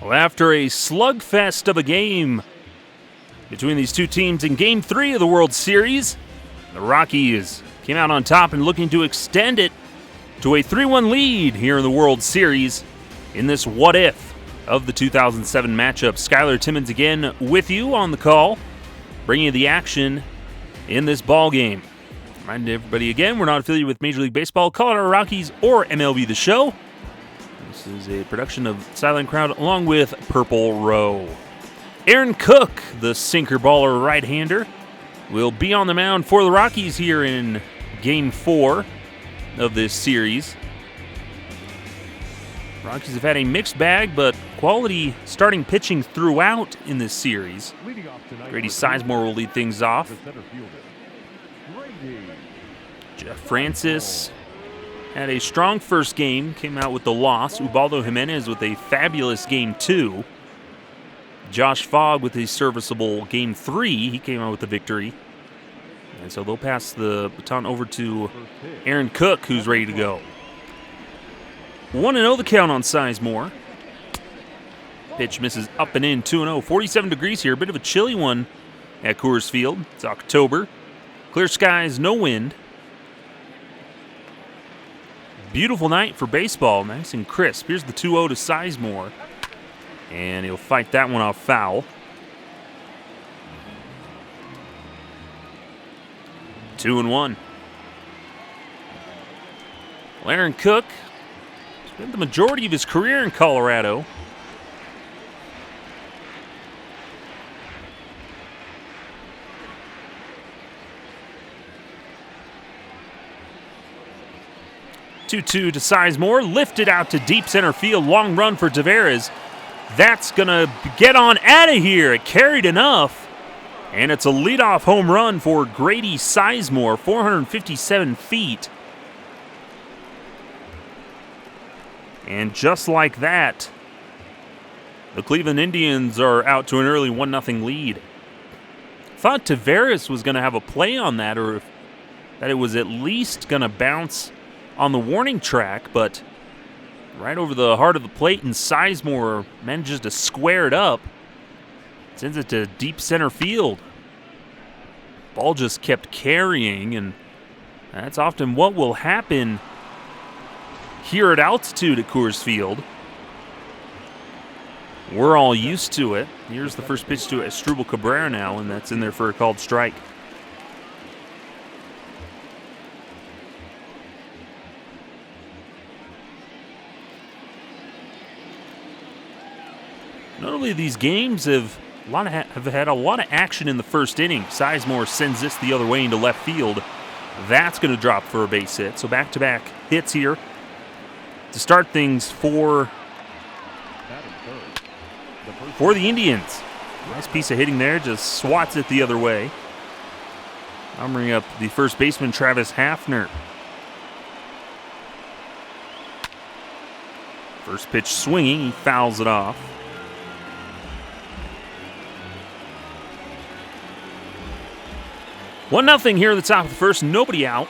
Well, after a slugfest of a game between these two teams in Game 3 of the World Series, the Rockies came out on top and looking to extend it to a 3-1 lead here in the World Series in this what-if of the 2007 matchup. Skylar Timmons again with you on the call, bringing you the action in this ball game. Remind everybody again, we're not affiliated with Major League Baseball, Colorado Rockies, or MLB The Show. This is a production of Silent Crowd along with Purple Row. Aaron Cook, the sinker baller right-hander, will be on the mound for the Rockies here in Game 4 of this series. Rockies have had a mixed bag, but quality starting pitching throughout in this series. Grady Sizemore will lead things off. Jeff Francis had a strong first game, came out with the loss. Ubaldo Jimenez with a fabulous Game 2. Josh Fogg with a serviceable Game 3. He came out with the victory. And so they'll pass the baton over to Aaron Cook, who's ready to go. 1-0 the count on Sizemore. Pitch misses up and in, 2-0. 47 degrees here, a bit of a chilly one at Coors Field. It's October. Clear skies, no wind. Beautiful night for baseball, nice and crisp. Here's the 2-0 to Sizemore. And he'll fight that one off foul. 2-1. Aaron Cook spent the majority of his career in Colorado. Two-two to Sizemore, lifted out to deep center field. Long run for Tavares. That's going to get on out of here. It carried enough. And it's a leadoff home run for Grady Sizemore, 457 feet. And just like that, the Cleveland Indians are out to an early 1-0 lead. Thought Tavares was going to have a play on that, or that it was at least going to bounce on the warning track, but right over the heart of the plate, and Sizemore manages to square it up. Sends it to deep center field. Ball just kept carrying, and that's often what will happen here at altitude at Coors Field. We're all used to it. Here's the first pitch to Asdrubal Cabrera now, and that's in there for a called strike. Notably, these games have had a lot of action in the first inning. Sizemore sends this the other way into left field. That's going to drop for a base hit. So back-to-back hits here to start things for the Indians. Nice piece of hitting there, just swats it the other way. I'm bringing up the first baseman, Travis Hafner. First pitch swinging, he fouls it off. 1-0 here at the top of the first, nobody out.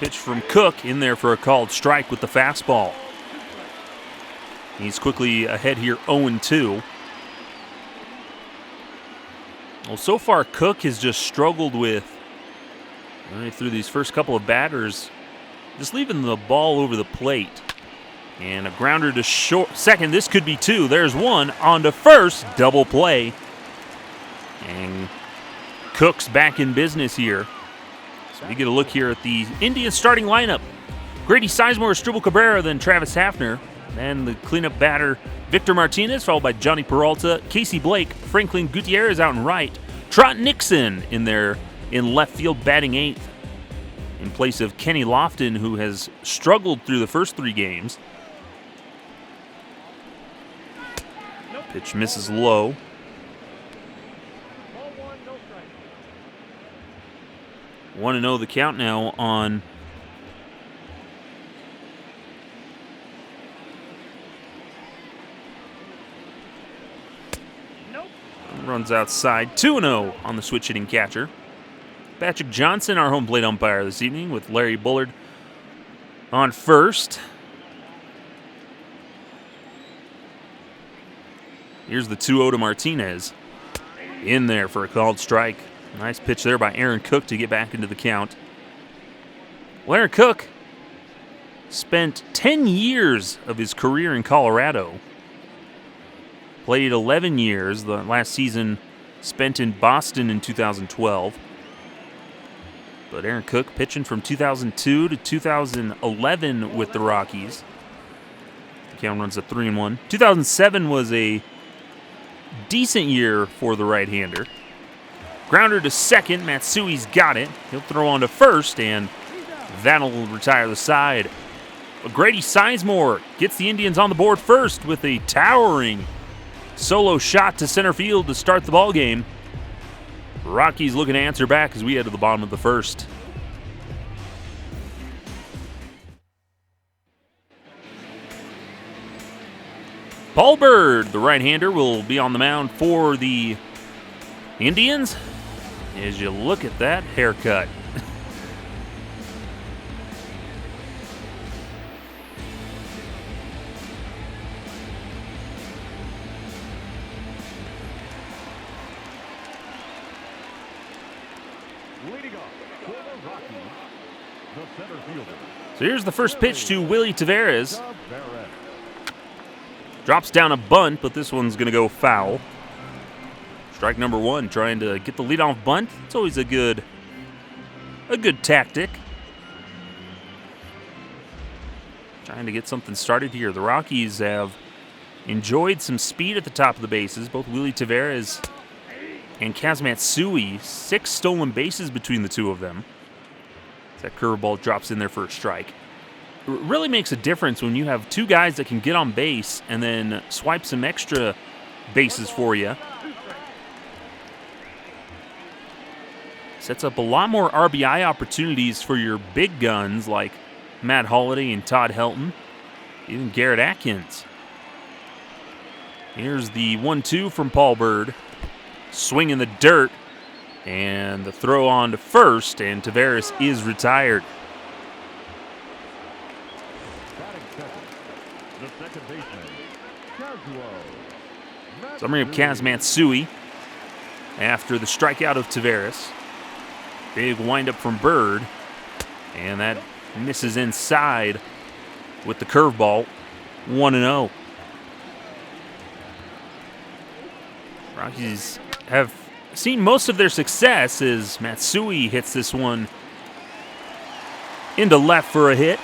Pitch from Cook in there for a called strike with the fastball. He's quickly ahead here, 0-2. Well, so far Cook has just struggled with, right through these first couple of batters, just leaving the ball over the plate. And a grounder to short second. This could be two. There's one on to first. Double play. And Cook's back in business here. So we get a look here at the Indians starting lineup. Grady Sizemore, Asdrubal Cabrera, then Travis Hafner. And the cleanup batter, Victor Martinez, followed by Johnny Peralta, Casey Blake, Franklin Gutierrez out in right. Trot Nixon in there in left field batting eighth in place of Kenny Lofton, who has struggled through the first three games. Pitch misses low. 1-0 the count now on runs outside. 2-0 on the switch hitting catcher. Patrick Johnson, our home plate umpire this evening, with Larry Bullard on first. Here's the 2-0 to Martinez. In there for a called strike. Nice pitch there by Aaron Cook to get back into the count. Well, Aaron Cook spent 10 years of his career in Colorado. Played 11 years, the last season spent in Boston in 2012. But Aaron Cook pitching from 2002 to 2011 with the Rockies. The count runs at 3-1. 2007 was a decent year for the right-hander. Grounder to second. Matsui's got it. He'll throw on to first, and that'll retire the side. Grady Sizemore gets the Indians on the board first with a towering solo shot to center field to start the ball game. Rockies looking to answer back as we head to the bottom of the first. Paul Bird, the right-hander, will be on the mound for the Indians. As you look at that haircut. So here's the first pitch to Willie Taveras. Drops down a bunt, but this one's going to go foul. Strike number one, trying to get the leadoff bunt. It's always a good tactic. Trying to get something started here. The Rockies have enjoyed some speed at the top of the bases. Both Willie Taveras and Kaz Matsui, 6 stolen bases between the two of them. That curveball drops in there for a strike. It really makes a difference when you have 2 guys that can get on base and then swipe some extra bases for you. Sets up a lot more RBI opportunities for your big guns like Matt Holliday and Todd Helton, even Garrett Atkins. Here's the 1-2 from Paul Bird. Swing in the dirt. And the throw on to first, and Taveras is retired. Summary of Kaz Matsui after the strikeout of Taveras. Big windup from Bird, and that misses inside with the curveball. 1-0. Rockies have seen most of their success as Matsui hits this one into left for a hit.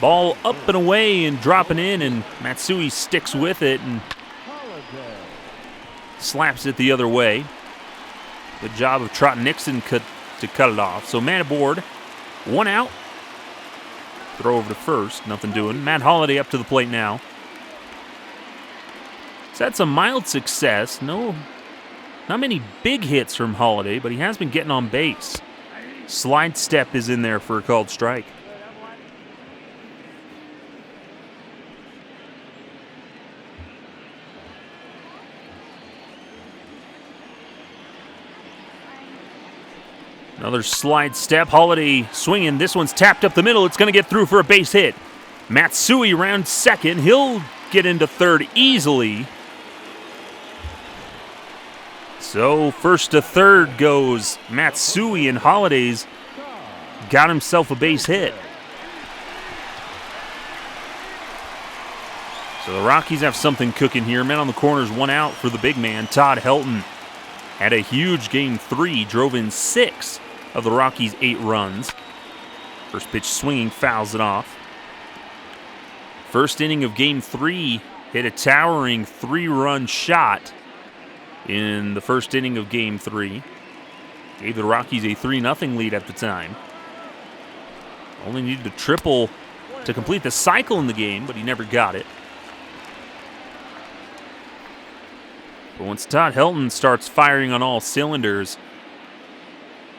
Ball up and away and dropping in, and Matsui sticks with it and slaps it the other way. Good job of Trot Nixon to cut it off. So man aboard, 1 out. Throw over to first, nothing doing. Matt Holliday up to the plate now. He's had some mild success. Not many big hits from Holliday, but he has been getting on base. Slide step is in there for a called strike. Another slide step. Holliday swinging. This one's tapped up the middle. It's going to get through for a base hit. Matsui round second. He'll get into third easily. So first to third goes Matsui, and Holliday's got himself a base hit. So the Rockies have something cooking here. Men on the corners, 1 out for the big man. Todd Helton had a huge game 3, drove in 6 of the Rockies' 8 runs. First pitch swinging, fouls it off. First inning of game 3, hit a towering 3-run shot in the first inning of game 3. Gave the Rockies a 3-0 lead at the time. Only needed a triple to complete the cycle in the game, but he never got it. But once Todd Helton starts firing on all cylinders,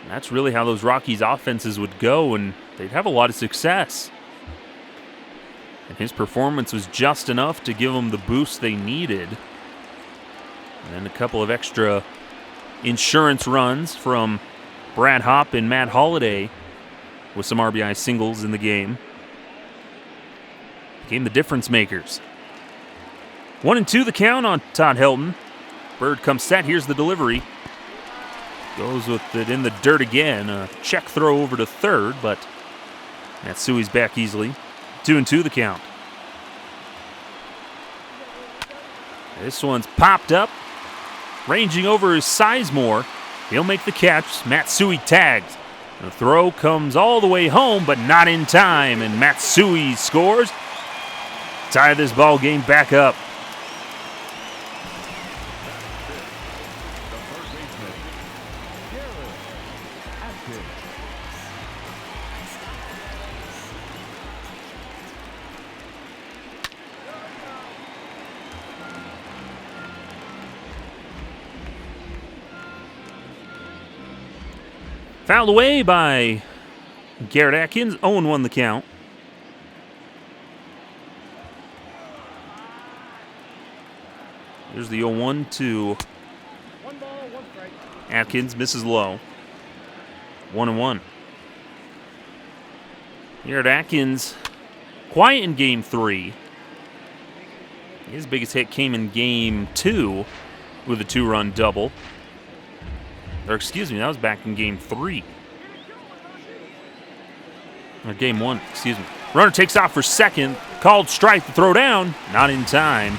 that's really how those Rockies offenses would go, and they'd have a lot of success. And his performance was just enough to give them the boost they needed. And then a couple of extra insurance runs from Brad Hopp and Matt Holliday with some RBI singles in the game. became the difference makers. 1-2 the count on Todd Helton. Bird comes set. Here's the delivery. Goes with it in the dirt again. A check throw over to third, but Matsui's back easily. 2-2 the count. This one's popped up. Ranging over is Sizemore. He'll make the catch. Matsui tags. The throw comes all the way home, but not in time, and Matsui scores. Tie this ball game back up. Fouled away by Garrett Atkins. 0-1 the count. There's the 0-1 to Atkins. Misses low. 1-1. Garrett Atkins, quiet in Game 3. His biggest hit came in Game 2 with a 2-run double. Or excuse me, that was back in Game 3. Or Game 1, excuse me. Runner takes off for second. Called strike to throw down. Not in time.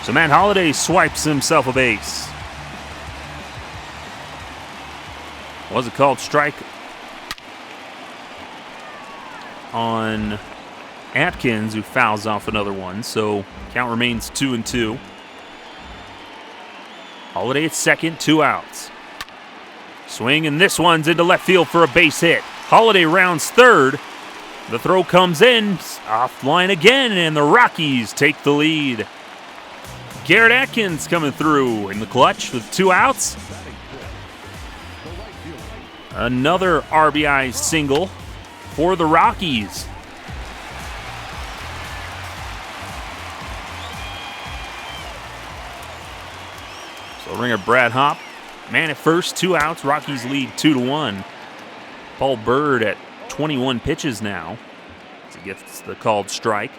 So Matt Holliday swipes himself a base. Was a called strike on Atkins, who fouls off another one. So count remains 2-2. Holliday at second, 2 outs. Swing, and this one's into left field for a base hit. Holliday rounds third. The throw comes in, offline again, and the Rockies take the lead. Garrett Atkins coming through in the clutch with 2 outs. Another RBI single for the Rockies. So ringer Brad Hopp. Man at first, 2 outs. Rockies lead 2-1. Paul Bird at 21 pitches now as he gets the called strike.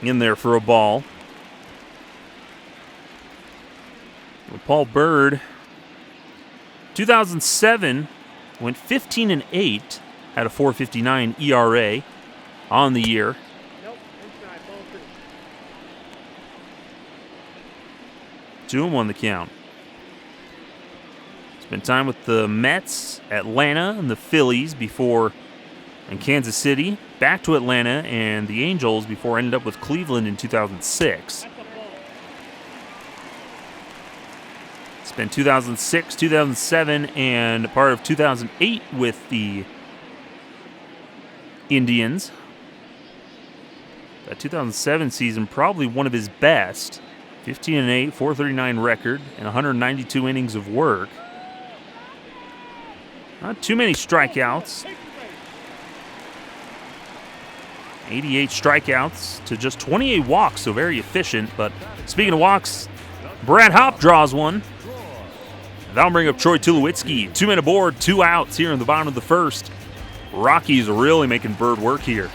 In there for a ball. Well, Paul Bird, 2007, went 15-8. Had a 4.59 ERA on the year. Nope, 2-1 the count. Spent time with the Mets, Atlanta, and the Phillies before, and Kansas City. Back to Atlanta and the Angels before ended up with Cleveland in 2006. Spent 2006, 2007, and part of 2008 with the Indians. That 2007 season, probably one of his best. 15-8, 439 record, and 192 innings of work. Not too many strikeouts. 88 strikeouts to just 28 walks, so very efficient. But speaking of walks, Brad Hopp draws one. That'll bring up Troy Tulowitzki. 2-men aboard, 2 outs here in the bottom of the first. Rockies are really making Bird work here.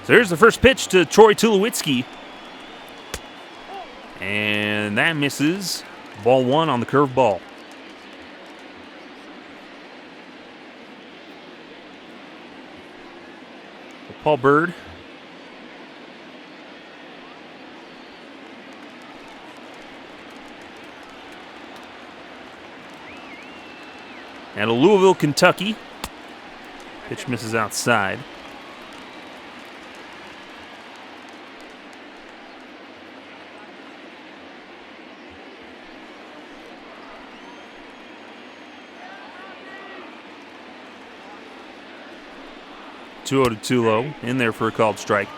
So here's the first pitch to Troy Tulowitzki. And that misses. Ball 1 on the curveball. Paul Bird. Out of Louisville, Kentucky. Pitch misses outside. Two to Tulo in there for a called strike.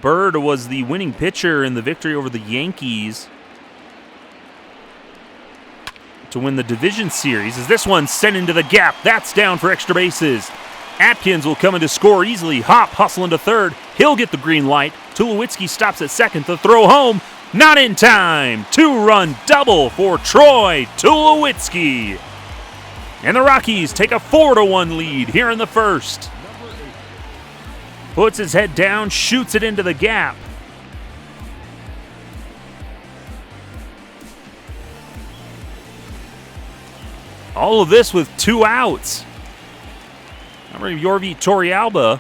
Bird was the winning pitcher in the victory over the Yankees to win the division series as this one's sent into the gap. That's down for extra bases. Atkins will come in to score easily. Hop hustling to third. He'll get the green light. Tulowitzki stops at second to throw home. Not in time. 2-run double for Troy Tulowitzki. And the Rockies take a 4-1 lead here in the first. Puts his head down, shoots it into the gap. All of this with 2 outs. Number Yorvi Torrealba,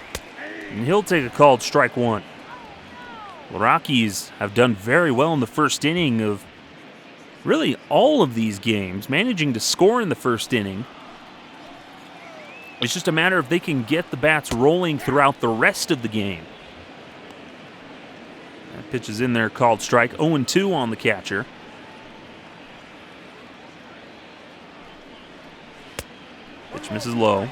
and he'll take a called strike 1. The Rockies have done very well in the first inning of really all of these games, managing to score in the first inning. It's just a matter of they can get the bats rolling throughout the rest of the game. That pitch is in there, called strike. 0-2 on the catcher. Pitch misses low.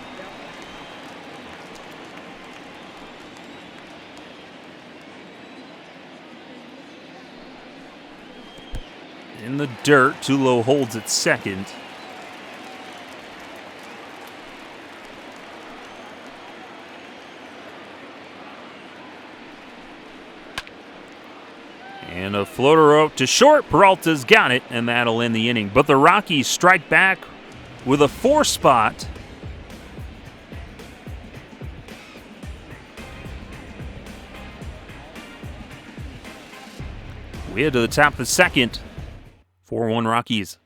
In the dirt, Tulo holds at second. And a floater up to short. Peralta's got it, and that'll end the inning. But the Rockies strike back with a 4 spot. We head to the top of the second. 4-1 Rockies.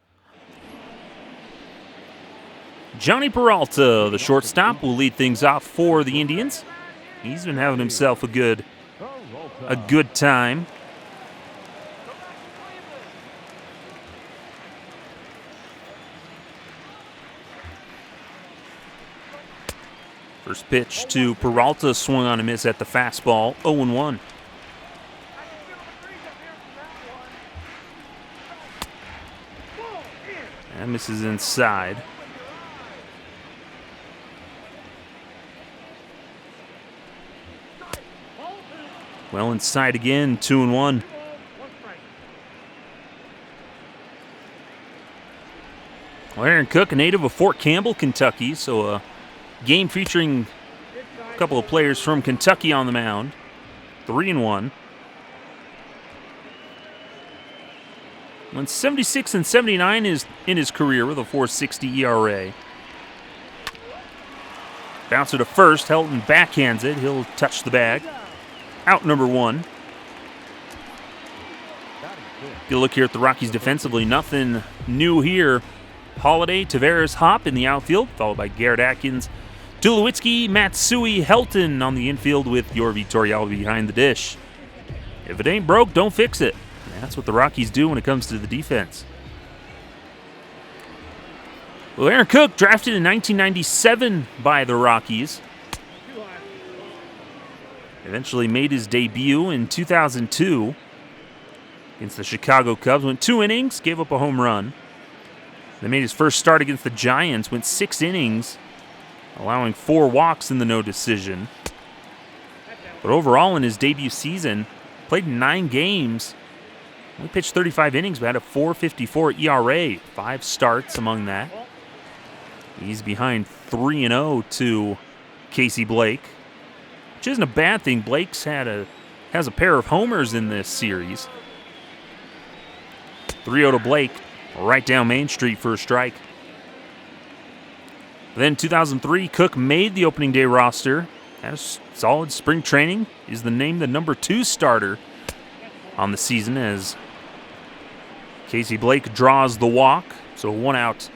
Johnny Peralta, the shortstop, will lead things off for the Indians. He's been having himself a good time. First pitch to Peralta, swung on a miss at the fastball, 0-1. That misses inside. Well inside again, 2-1. Well, Aaron Cook, a native of Fort Campbell, Kentucky, so a game featuring a couple of players from Kentucky on the mound. 3-1. Went 76 and 79 in his career with a 4.60 ERA. Bouncer to first. Helton backhands it. He'll touch the bag. Out number 1. Get a look here at the Rockies defensively. Nothing new here. Holiday, Taveras, Hop in the outfield, followed by Garrett Atkins, Tulowitzki, Matsui, Helton on the infield with Yorvi Torrealba behind the dish. If it ain't broke, don't fix it. That's what the Rockies do when it comes to the defense. Well, Aaron Cook, drafted in 1997 by the Rockies. Eventually made his debut in 2002 against the Chicago Cubs. Went 2 innings, gave up a home run. Then made his first start against the Giants. Went 6 innings, allowing 4 walks in the no decision. But overall in his debut season, played 9 games. He pitched 35 innings, but had a 4.54 ERA. 5 starts among that. He's behind 3-0 to Casey Blake, which isn't a bad thing. Blake's has a pair of homers in this series. 3-0 to Blake, right down Main Street for a strike. Then 2003, Cook made the opening day roster. Has solid spring training. Is named the number 2 starter on the season as Casey Blake draws the walk. So 1 out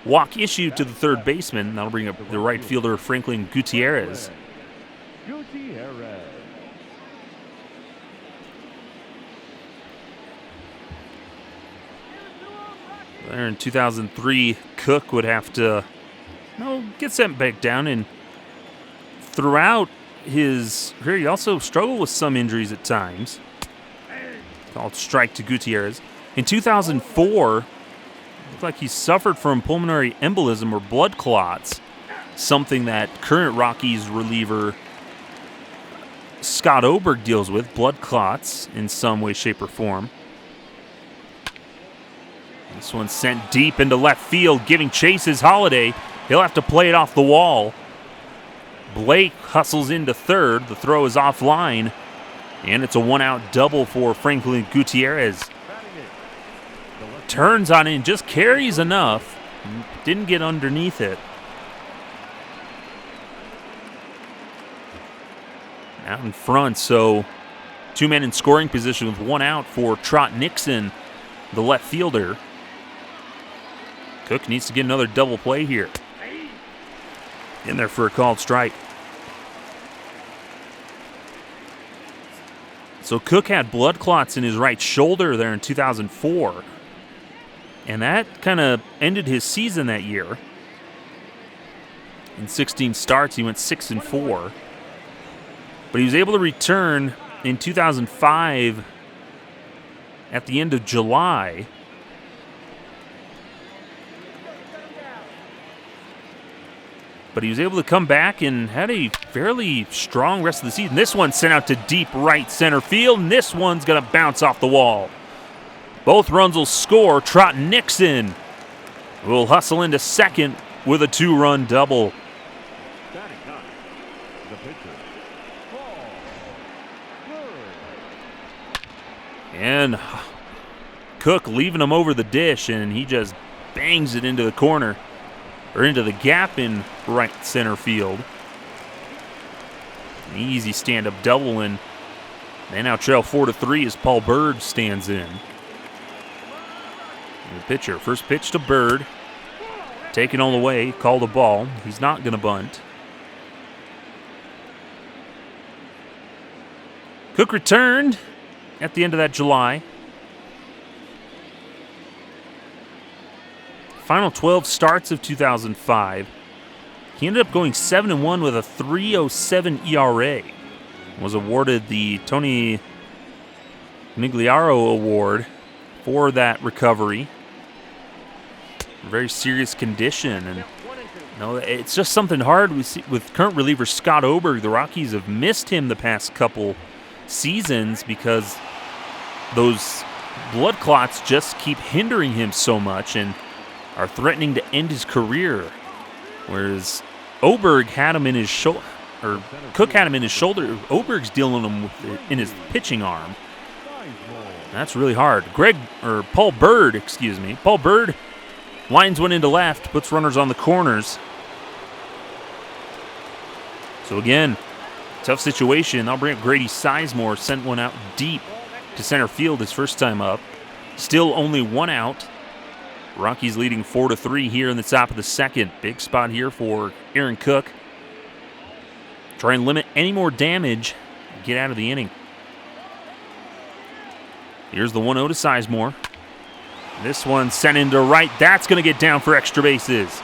walk issued to the third baseman. That'll bring up the right fielder Franklin Gutierrez. There in 2003, Cook would have to get sent back down, and throughout his career, he also struggled with some injuries at times. Called strike to Gutierrez. In 2004, it looked like he suffered from pulmonary embolism or blood clots, something that current Rockies reliever Scott Oberg deals with, blood clots in some way, shape, or form. This one's sent deep into left field, giving chase is Holiday. He'll have to play it off the wall. Blake hustles into third. The throw is offline, and it's a one-out double for Franklin Gutierrez. Turns on in, just carries enough. Didn't get underneath it. Out in front, so two men in scoring position with one out for Trot Nixon, the left fielder. Cook needs to get another double play here. In there for a called strike. So Cook had blood clots in his right shoulder there in 2004. And that kind of ended his season that year. In 16 starts, he went 6-4. But he was able to return in 2005 at the end of July. But he was able to come back and had a fairly strong rest of the season. This one sent out to deep right center field, and this one's going to bounce off the wall. Both runs will score. Trot Nixon will hustle into second with a two-run double. And Cook leaving him over the dish, and he just bangs it into the corner, or into the gap in right center field. An easy stand-up double, and they now trail 4-3 as Paul Bird stands in. The pitcher, first pitch to Bird. Taken all the way, called a ball. He's not going to bunt. Cook returned at the end of that July. Final 12 starts of 2005. He ended up going 7-1 with a 3.07 ERA. Was awarded the Tony Migliaro Award for that recovery. Very serious condition, and it's just something hard we see with current reliever Scott Oberg. The Rockies have missed him the past couple seasons because those blood clots just keep hindering him so much and are threatening to end his career. Whereas Oberg had him in his shoulder, or Cook had him in his shoulder. Oberg's dealing him with it in his pitching arm. That's really hard. Paul Bird lines one into left, puts runners on the corners. So again, tough situation. I'll bring up Grady Sizemore, sent one out deep to center field his first time up. Still only one out. Rockies leading 4-3 here in the top of the second. Big spot here for Aaron Cook. Try and limit any more damage. Get out of the inning. Here's the 1-0 to Sizemore. This one sent into right. That's going to get down for extra bases.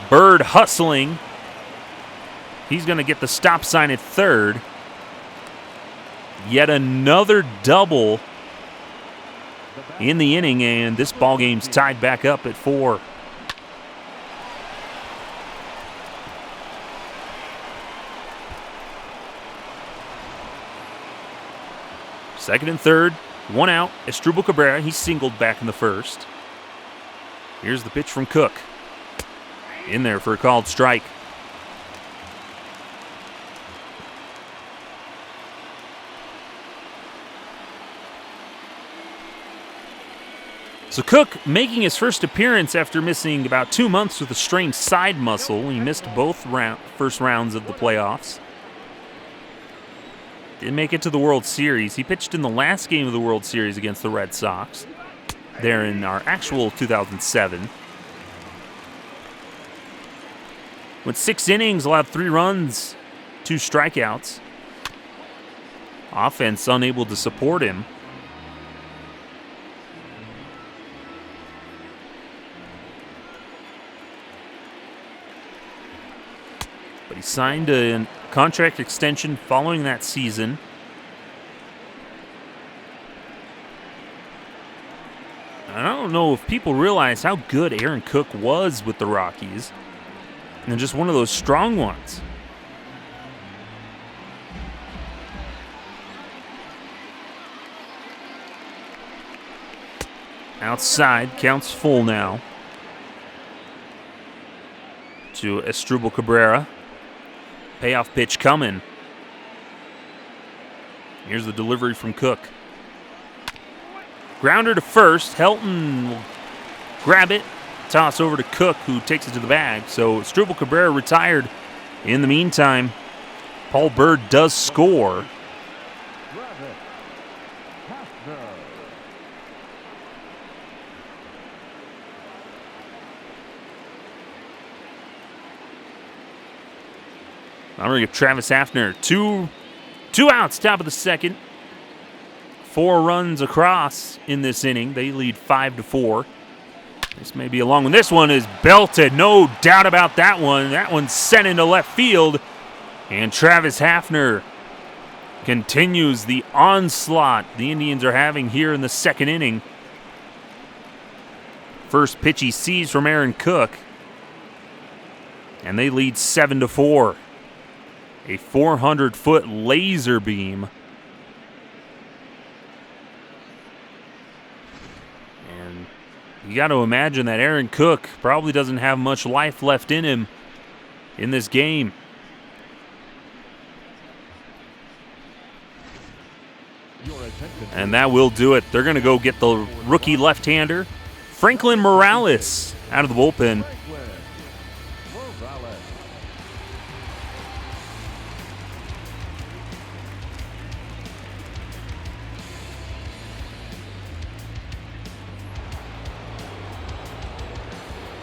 Bird hustling. He's going to get the stop sign at third. Yet another double in the inning, and this ballgame's tied back up at 4. Second and third, one out. Estrubal Cabrera, he singled back in the first. Here's the pitch from Cook. In there for a called strike. So Cook making his first appearance after missing about 2 months with a strained side muscle. He missed both first rounds of the playoffs. Didn't make it to the World Series. He pitched in the last game of the World Series against the Red Sox. There in our actual 2007. Went 6 innings, allowed 3 runs, 2 strikeouts. Offense unable to support him. But he signed a contract extension following that season. I don't know if people realize how good Aaron Cook was with the Rockies. And just one of those strong ones. outside, counts full now to Estrubal Cabrera. Payoff pitch coming. Here's the delivery from Cook. Grounder to first. Helton will grab it. Toss over to Cook, who takes it to the bag. So Estrubal Cabrera retired. In the meantime, Paul Bird does score. I'm going to give Travis Hafner two outs, top of the second. 4 runs across in this inning. They lead 5-4. This may be a long one. This one is belted, no doubt about that one. That one's sent into left field. And Travis Hafner continues the onslaught the Indians are having here in the second inning. First pitch he sees from Aaron Cook. And they lead 7-4. A 400-foot laser beam. And you got to imagine that Aaron Cook probably doesn't have much life left in him in this game. And that will do it. They're going to go get the rookie left-hander, Franklin Morales, out of the bullpen.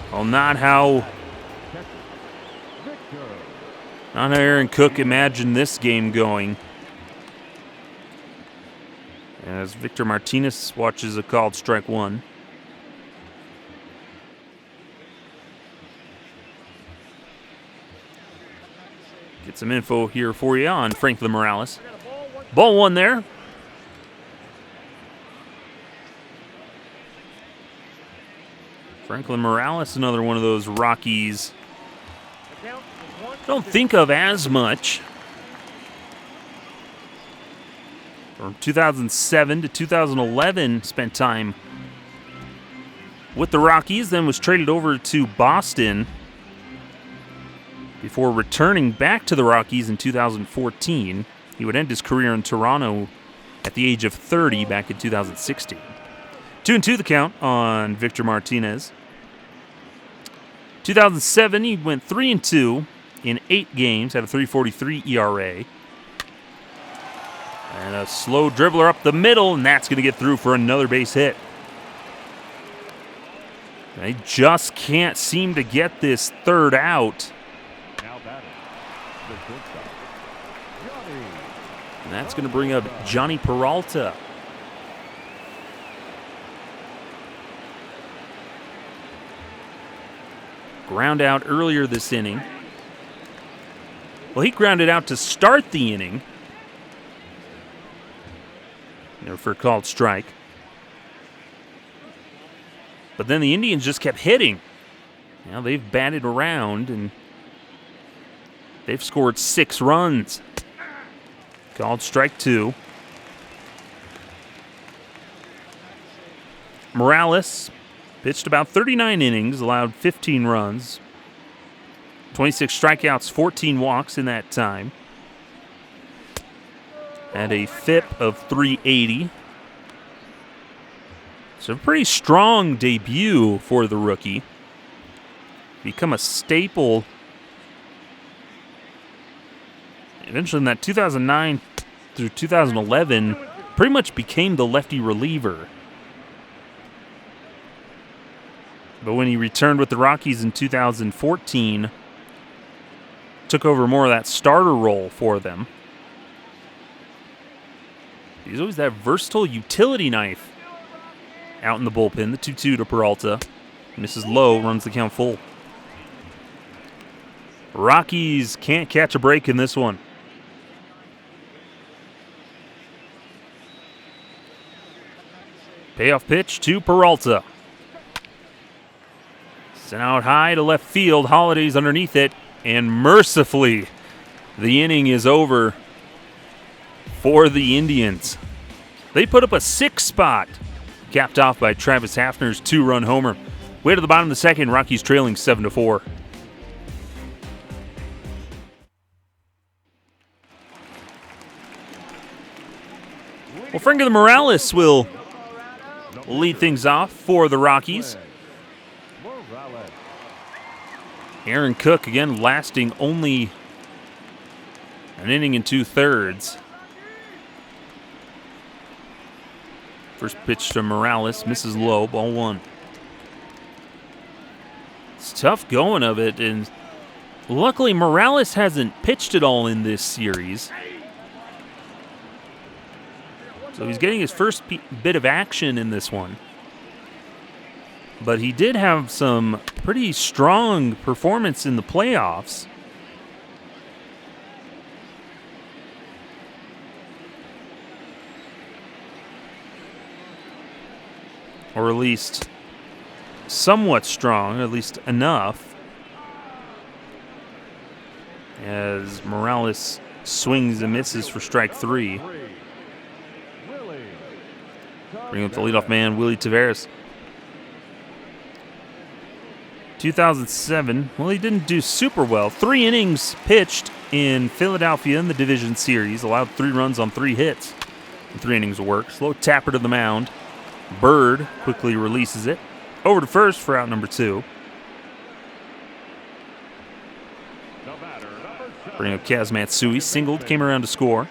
Well, not how Aaron Cook imagined this game going. As Victor Martinez watches a called strike one. Get some info here for you on Franklin Morales. Ball one there. Franklin Morales, another one of those Rockies don't think of as much. From 2007 to 2011, spent time with the Rockies, then was traded over to Boston before returning back to the Rockies in 2014. He would end his career in Toronto at the age of 30 back in 2016. 2-2 the count on Victor Martinez. 2007, he went 3-2 in 8 games, had a 3.43 ERA. And a slow dribbler up the middle, and that's going to get through for another base hit. They just can't seem to get this third out. And that's going to bring up Johnny Peralta. Ground out earlier this inning. Well, he grounded out to start the inning. There for a called strike. But then the Indians just kept hitting. Now they've batted around and they've scored 6 runs. Called strike 2. Morales pitched about 39 innings, allowed 15 runs, 26 strikeouts, 14 walks in that time. Had a FIP of 380. So a pretty strong debut for the rookie. Become a staple. Eventually in that 2009 through 2011, pretty much became the lefty reliever. But when he returned with the Rockies in 2014, took over more of that starter role for them. He's always that versatile utility knife out in the bullpen. The 2-2 to Peralta. Misses low, runs the count full. Rockies can't catch a break in this one. Payoff pitch to Peralta. Sent out high to left field. Holiday's underneath it. And mercifully, the inning is over for the Indians. They put up a 6 spot capped off by Travis Hafner's 2-run homer. Way to the bottom of the second, Rockies trailing 7-4. Well, Franklin Morales will lead things off for the Rockies. Aaron Cook, again, lasting only an inning and 2/3. First pitch to Morales, misses low, ball 1. It's tough going of it, and luckily Morales hasn't pitched at all in this series. So he's getting his first bit of action in this one. But he did have some pretty strong performance in the playoffs. Or at least somewhat strong, at least enough. As Morales swings and misses for strike 3. Bring up the leadoff man, Willie Taveras. 2007, well, he didn't do super well. 3 innings pitched in Philadelphia in the division series. Allowed 3 runs on 3 hits. 3 innings of work. Slow tapper to the mound. Bird quickly releases it. Over to first for out number 2. Bring up Kaz Matsui. Singled, came around to score.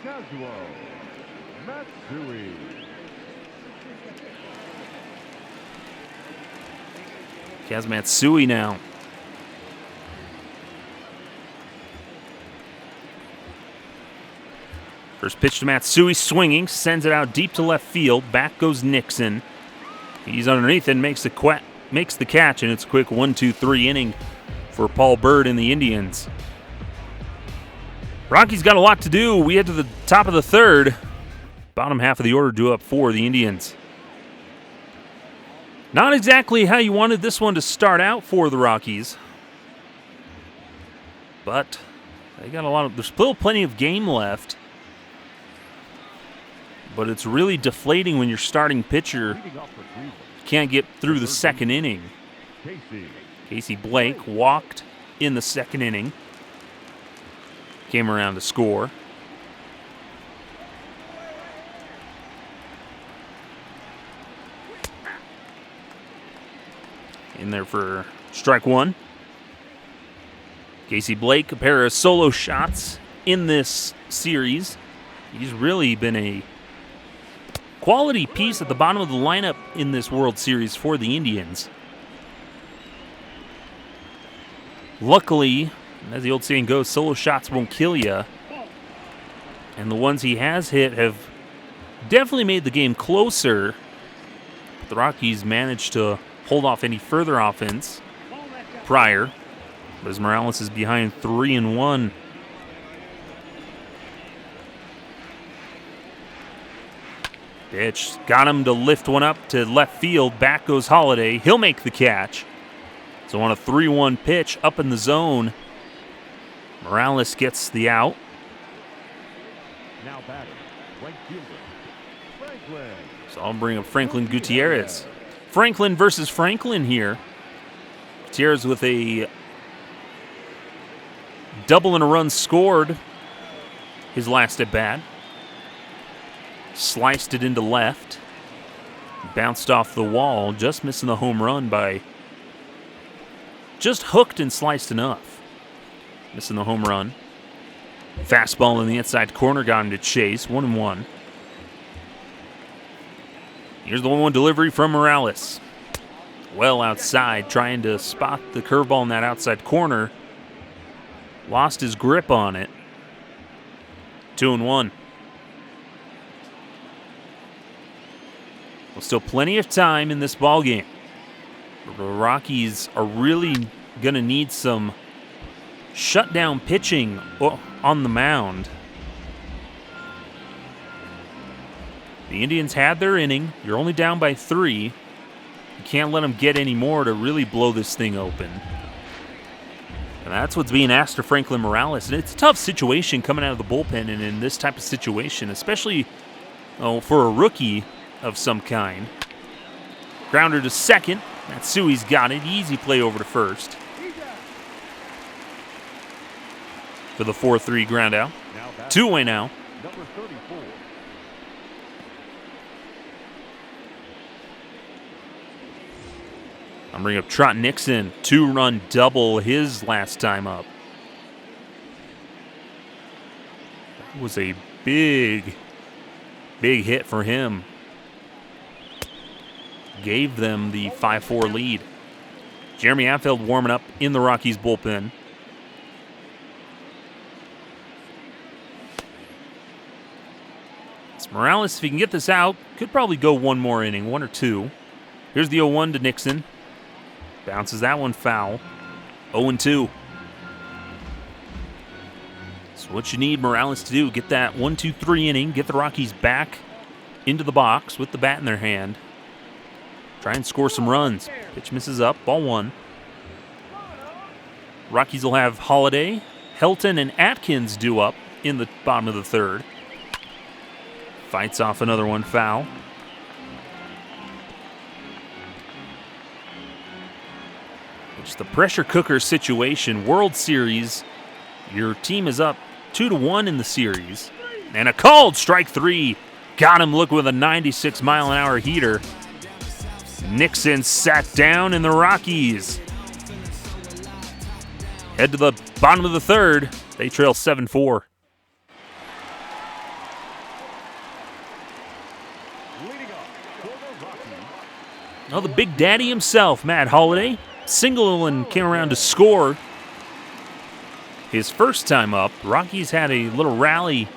Kaz Matsui now. First pitch to Matsui, swinging, sends it out deep to left field. Back goes Nixon. He's underneath and makes the catch, and it's a quick 1-2-3 inning for Paul Bird and the Indians. Rockies got a lot to do. We head to the top of the 3rd. Bottom half of the order due up for the Indians. Not exactly how you wanted this one to start out for the Rockies. But they got there's still plenty of game left. But it's really deflating when your starting pitcher can't get through the 2nd inning. Casey Blake walked in the 2nd inning. Came around to score. In there for strike 1. Casey Blake, a pair of solo shots in this series. He's really been a quality piece at the bottom of the lineup in this World Series for the Indians. Luckily, as the old saying goes, solo shots won't kill you. And the ones he has hit have definitely made the game closer. But the Rockies managed to hold off any further offense prior. But as Morales is behind 3-1. Pitch got him to lift one up to left field. Back goes Holiday. He'll make the catch. So on a 3-1 pitch up in the zone, Morales gets the out. Now batting, right fielder, Franklin. So I'll bring up Franklin Gutierrez. Franklin versus Franklin here. Gutierrez with a double and a run scored his last at bat. Sliced it into left. Bounced off the wall, just missing the home run by just hooked and sliced enough. Missing the home run. Fastball in the inside corner got him to chase. 1-1. Here's the 1-1 delivery from Morales. Well outside, trying to spot the curveball in that outside corner. Lost his grip on it. 2-1. Well, still plenty of time in this ball game. The Rockies are really going to need some shutdown pitching on the mound. The Indians had their inning. You're only down by 3. You can't let them get any more to really blow this thing open. And that's what's being asked of Franklin Morales. And it's a tough situation coming out of the bullpen and in this type of situation, especially for a rookie of some kind. Grounder to second. Matsui's got it. Easy play over to first. For the 4-3 ground out. Two-way now. Number 34. I'm bringing up Trot Nixon. 2-run double his last time up. That was a big hit for him. Gave them the 5-4 lead. Jeremy Affeldt warming up in the Rockies bullpen. It's Morales, if he can get this out, could probably go one more inning, one or two. Here's the 0-1 to Nixon. Bounces that one foul. 0-2. So what you need Morales to do, get that 1-2-3 inning, get the Rockies back into the box with the bat in their hand. Try and score some runs. Pitch misses up, ball one. Rockies will have Holiday, Helton, and Atkins due up in the bottom of the third. Fights off another one, foul. It's the pressure cooker situation. World Series, your team is up 2-1 in the series. And a called strike three. Got him looking with a 96-mile-an-hour heater. Nixon sat down in the Rockies. Head to the bottom of the third. They trail 7-4. Oh, the big daddy himself, Matt Holliday. Single and came around to score his first time up. Rockies had a little rally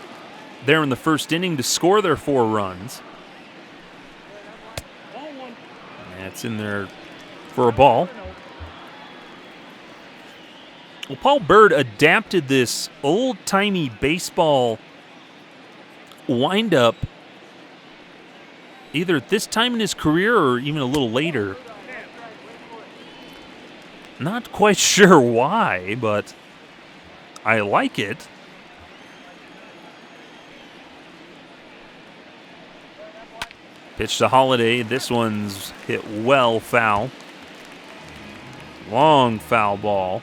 there in the first inning to score their 4 runs. That's in there for a ball. Well, Paul Bird adapted this old-timey baseball windup either at this time in his career or even a little later. Not quite sure why, but I like it. Pitch to Holiday. This one's hit well foul. Long foul ball.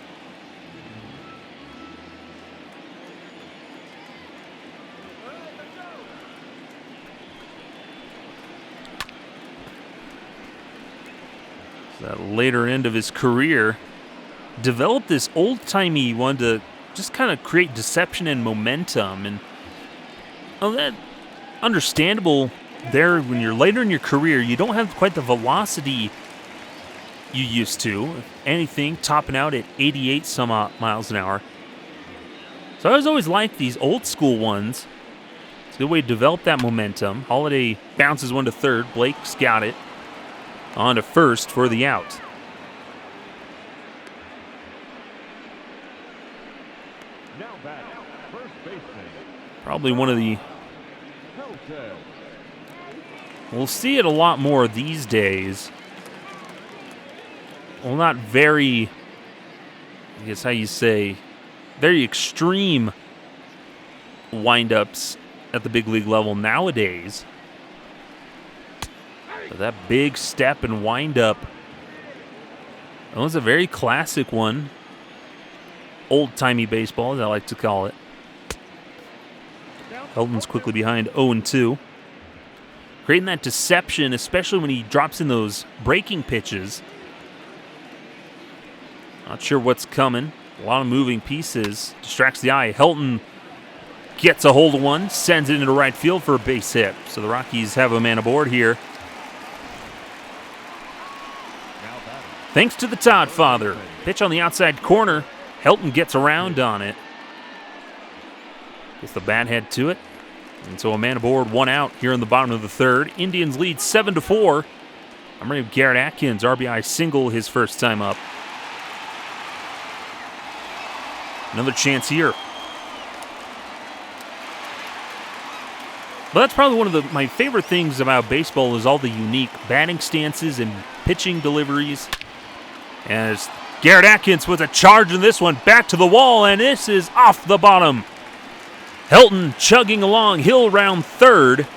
That later end of his career, developed this old-timey one to just kind of create deception and momentum. And that understandable there when you're later in your career, you don't have quite the velocity you used to. If anything, topping out at 88 some odd miles an hour. So I was always like these old school ones. It's a good way to develop that momentum. Holiday bounces one to third. Blake's got it. On to first for the out. Now back, first baseman. Probably one of the... We'll see it a lot more these days. Well, not very, I guess how you say, very extreme windups at the big league level nowadays. But that big step and windup, that was a very classic one. Old-timey baseball, as I like to call it. Helton's quickly behind 0-2. Creating that deception, especially when he drops in those breaking pitches. Not sure what's coming. A lot of moving pieces. Distracts the eye. Helton gets a hold of one, sends it into right field for a base hit. So the Rockies have a man aboard here. Thanks to the Todd father. Pitch on the outside corner. Helton gets around on it. Gets the bat head to it. And so a man aboard, one out here in the bottom of the third. Indians lead 7-4. I'm ready with Garrett Atkins, RBI single his first time up. Another chance here. But that's probably one of my favorite things about baseball is all the unique batting stances and pitching deliveries. As Garrett Atkins with a charge in this one, back to the wall, and this is off the bottom. Helton chugging along, hill round third.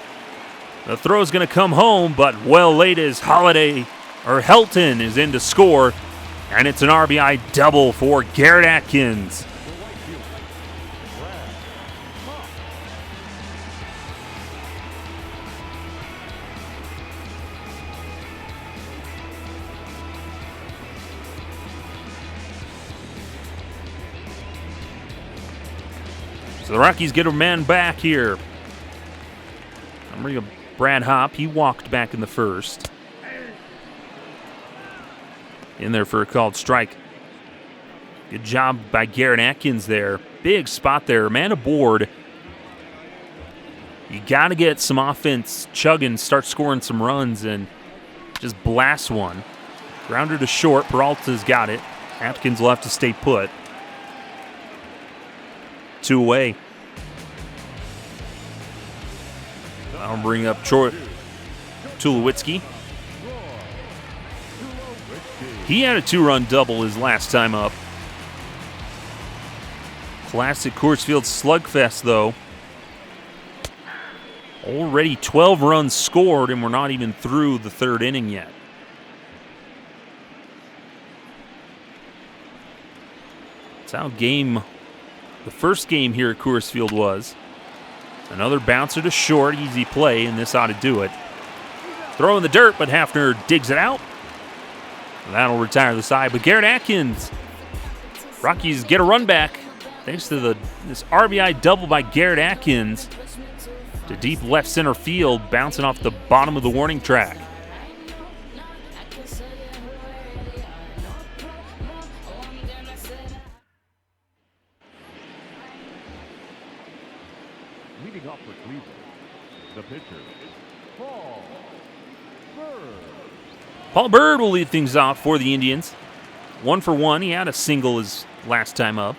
The throw's going to come home, but well late as Holiday Helton is in to score, and it's an RBI double for Garrett Atkins. So the Rockies get a man back here. I'm bringing Brad Hopp. He walked back in the first. In there for a called strike. Good job by Garrett Atkins there. Big spot there. Man aboard. You got to get some offense chugging, start scoring some runs, and just blast one. Grounder to short. Peralta's got it. Atkins will have to stay put. 2 away. I'll bring up Troy Tulowitzki. He had a 2-run double his last time up. Classic Coors Field slugfest, though. Already 12 runs scored, and we're not even through the 3rd inning yet. That's how the first game here at Coors Field was. Another bouncer to short, easy play, and this ought to do it. Throw in the dirt, but Hafner digs it out. That'll retire the side, but Garrett Atkins, Rockies get a run back thanks to this RBI double by Garrett Atkins to deep left center field, bouncing off the bottom of the warning track. Leading off for Cleveland, the pitcher is Paul Bird. Paul Bird will lead things off for the Indians. 1 for 1. He had a single his last time up.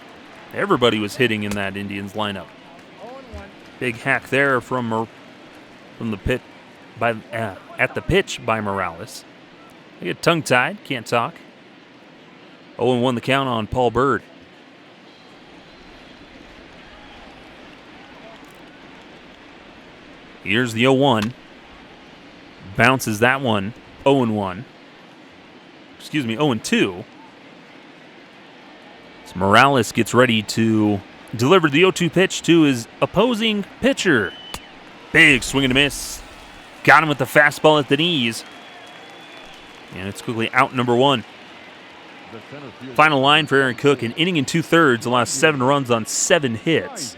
Everybody was hitting in that Indians lineup. Big hack there from the pit at the pitch by Morales. They get tongue-tied, can't talk. 0-1 the count on Paul Bird. Here's the 0-1. Bounces that one. 0-1. Excuse me, 0-2. So Morales gets ready to deliver the 0-2 pitch to his opposing pitcher. Big swing and a miss. Got him with the fastball at the knees. And it's quickly out number 1. Final line for Aaron Cook. An inning and 2/3 allows 7 runs on 7 hits.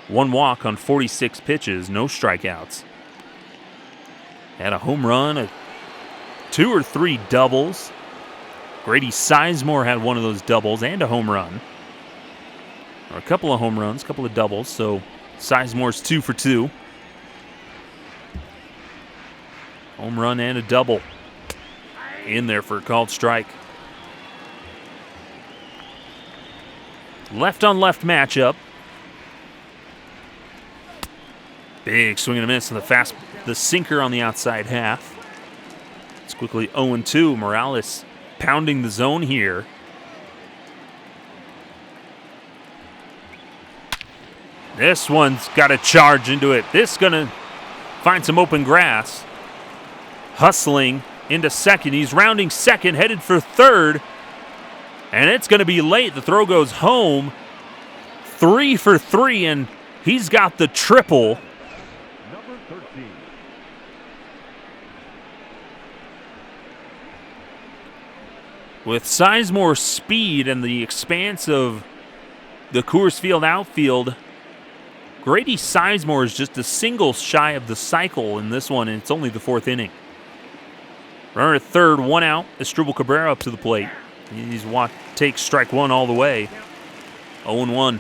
1 walk on 46 pitches, no strikeouts. Had a home run, 2 or 3 doubles. Grady Sizemore had one of those doubles and a home run. Or a couple of home runs, a couple of doubles, so Sizemore's 2 for 2. Home run and a double. In there for a called strike. Left on left matchup. Big swing and a miss, and the sinker on the outside half. It's quickly 0-2. Morales pounding the zone here. This one's got to charge into it. This is going to find some open grass. Hustling into second. He's rounding second, headed for third. And it's going to be late. The throw goes home. 3 for 3, and he's got the triple. Number 13. With Sizemore's speed and the expanse of the Coors Field outfield, Grady Sizemore is just a single shy of the cycle in this one, and it's only the 4th inning. Runner at third, 1 out. Asdrubal Cabrera up to the plate. He's takes strike 1 all the way. 0-1.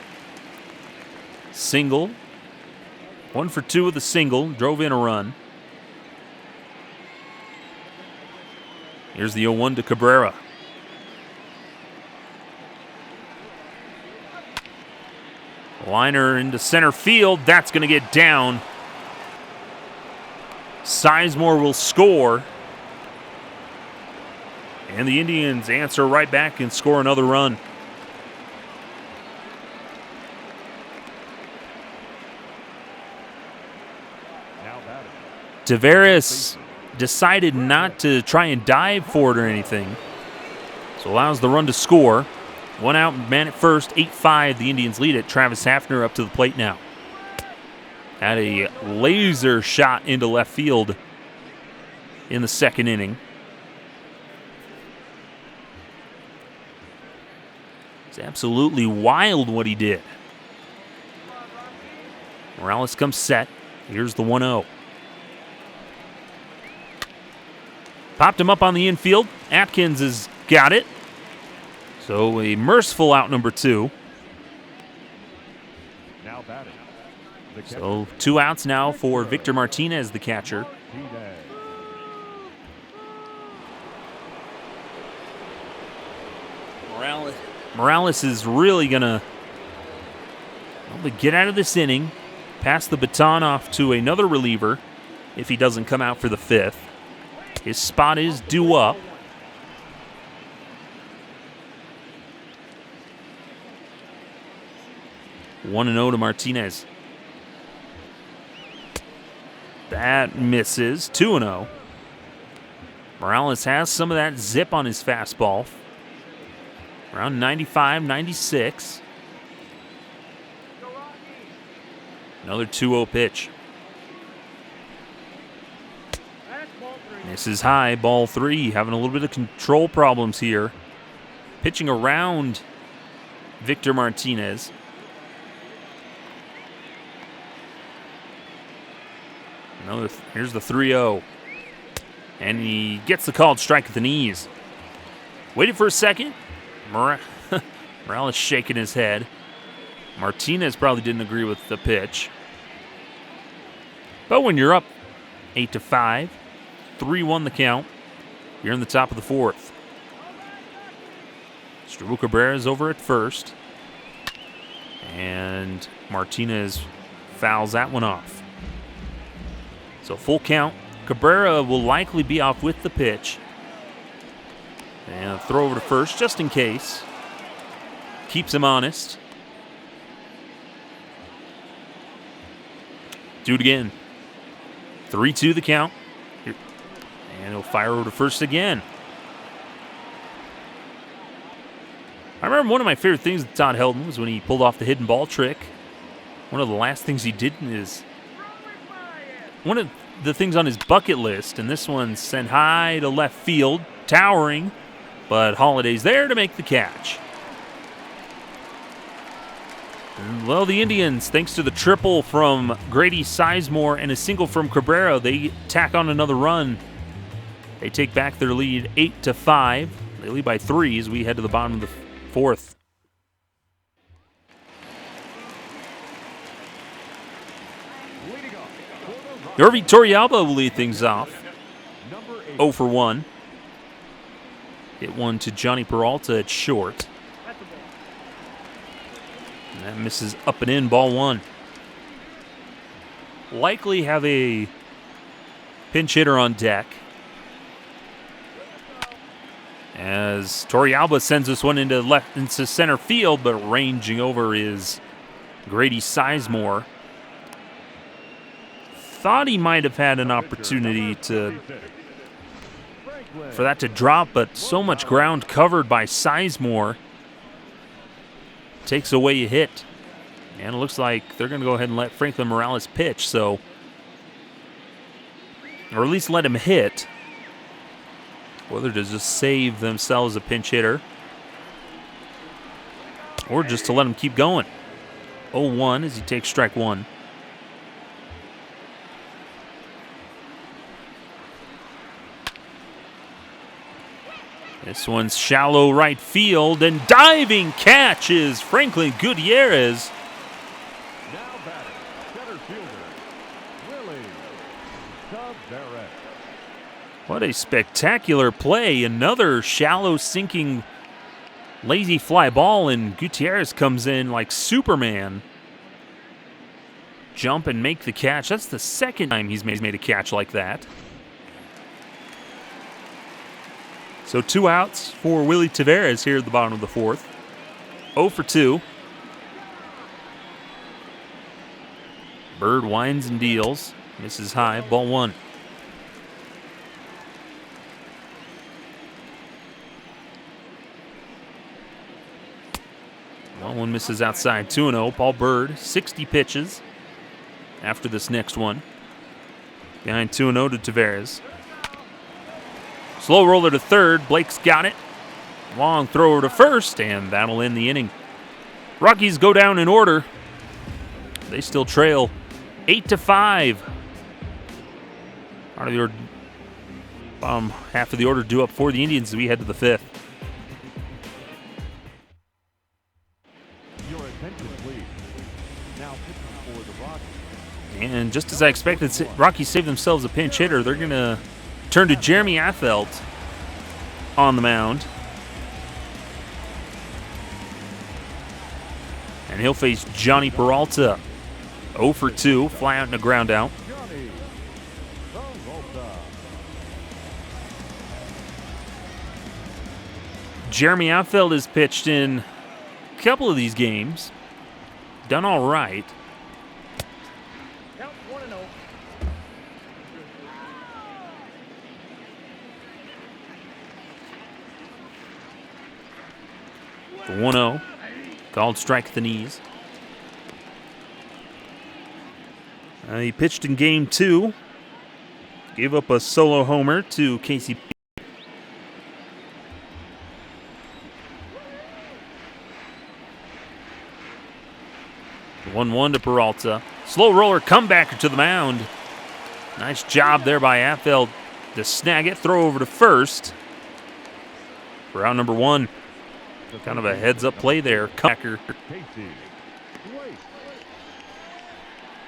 Single. 1 for 2 with a single. Drove in a run. Here's the 0-1 to Cabrera. Liner into center field. That's going to get down. Sizemore will score. And the Indians answer right back and score another run. Tavares decided not to try and dive for it or anything. So allows the run to score. 1 out, man at first, 8-5. The Indians lead it. Travis Hafner up to the plate now. Had a laser shot into left field in the second inning. It's absolutely wild what he did. Morales comes set. Here's the 1-0. Popped him up on the infield. Atkins has got it. So a merciful out number 2. Now batting. So 2 outs now for Victor Martinez, the catcher. Morales is really going to get out of this inning, pass the baton off to another reliever if he doesn't come out for the 5th. His spot is due up. One and 0 to Martinez. That misses. 2-0. Morales has some of that zip on his fastball. Around 95, 96. Another 2-0 pitch. Misses high, ball 3. Having a little bit of control problems here. Pitching around Victor Martinez. Here's the 3-0. And he gets the called strike at the knees. Waited for a second. Morales shaking his head. Martinez probably didn't agree with the pitch. But when you're up 8-5, 3-1 the count, you're in the top of the 4th. Strubel Cabrera is over at first. And Martinez fouls that one off. So full count. Cabrera will likely be off with the pitch. And throw over to first just in case. Keeps him honest. Do it again. 3-2 the count. And he'll fire over to first again. I remember one of my favorite things with Todd Helton was when he pulled off the hidden ball trick. One of the last things he did is one of the things on his bucket list, and this one sent high to left field, towering, but Holiday's there to make the catch. And, well, the Indians, thanks to the triple from Grady Sizemore and a single from Cabrera, they tack on another run. They take back their lead 8-5. They lead by 3 as we head to the bottom of the 4th. Yorvi Torrealba will lead things off. 0 for 1. Hit one to Johnny Peralta at short. And that misses up and in, ball 1. Likely have a pinch hitter on deck. As Torrealba sends this one into center field, but ranging over is Grady Sizemore. Thought he might have had an opportunity for that to drop, but so much ground covered by Sizemore takes away a hit. And it looks like they're going to go ahead and let Franklin Morales pitch, so, or at least let him hit. Whether to just save themselves a pinch hitter or just to let him keep going. 0-1 as he takes strike 1. This one's shallow right field, and diving catch is Franklin Gutierrez. Now batting, center fielder, Willie Taveras. What a spectacular play. Another shallow sinking lazy fly ball, and Gutierrez comes in like Superman. Jump and make the catch. That's the second time he's made a catch like that. So 2 outs for Willie Taveras here at the bottom of the 4th. 0 for 2. Bird winds and deals. Misses high, ball 1. Well, one misses outside. 2-0. Paul Bird, 60 pitches after this next one. Behind 2-0 to Tavares. Slow roller to third. Blake's got it. Long thrower to first, and that'll end the inning. Rockies go down in order. They still trail 8-5. Out of the order, bottom half of the order due up for the Indians as we head to the fifth. Your attention, please. Now pitching for the Rockies. And just as I expected, Rockies saved themselves a pinch hitter. They're going to turn to Jeremy Affeldt on the mound. And he'll face Johnny Peralta. 0 for 2, fly out and a ground out. Johnny Peralta. Jeremy Affeldt has pitched in a couple of these games. Done all right. Count 1-0. 1-0. Called strike at the knees. He pitched in game 2. Gave up a solo homer to Casey. 1-1 to Peralta. Slow roller comebacker to the mound. Nice job there by Affeldt to snag it. Throw over to first. For out number 1. Kind of a heads-up play there. Comebacker.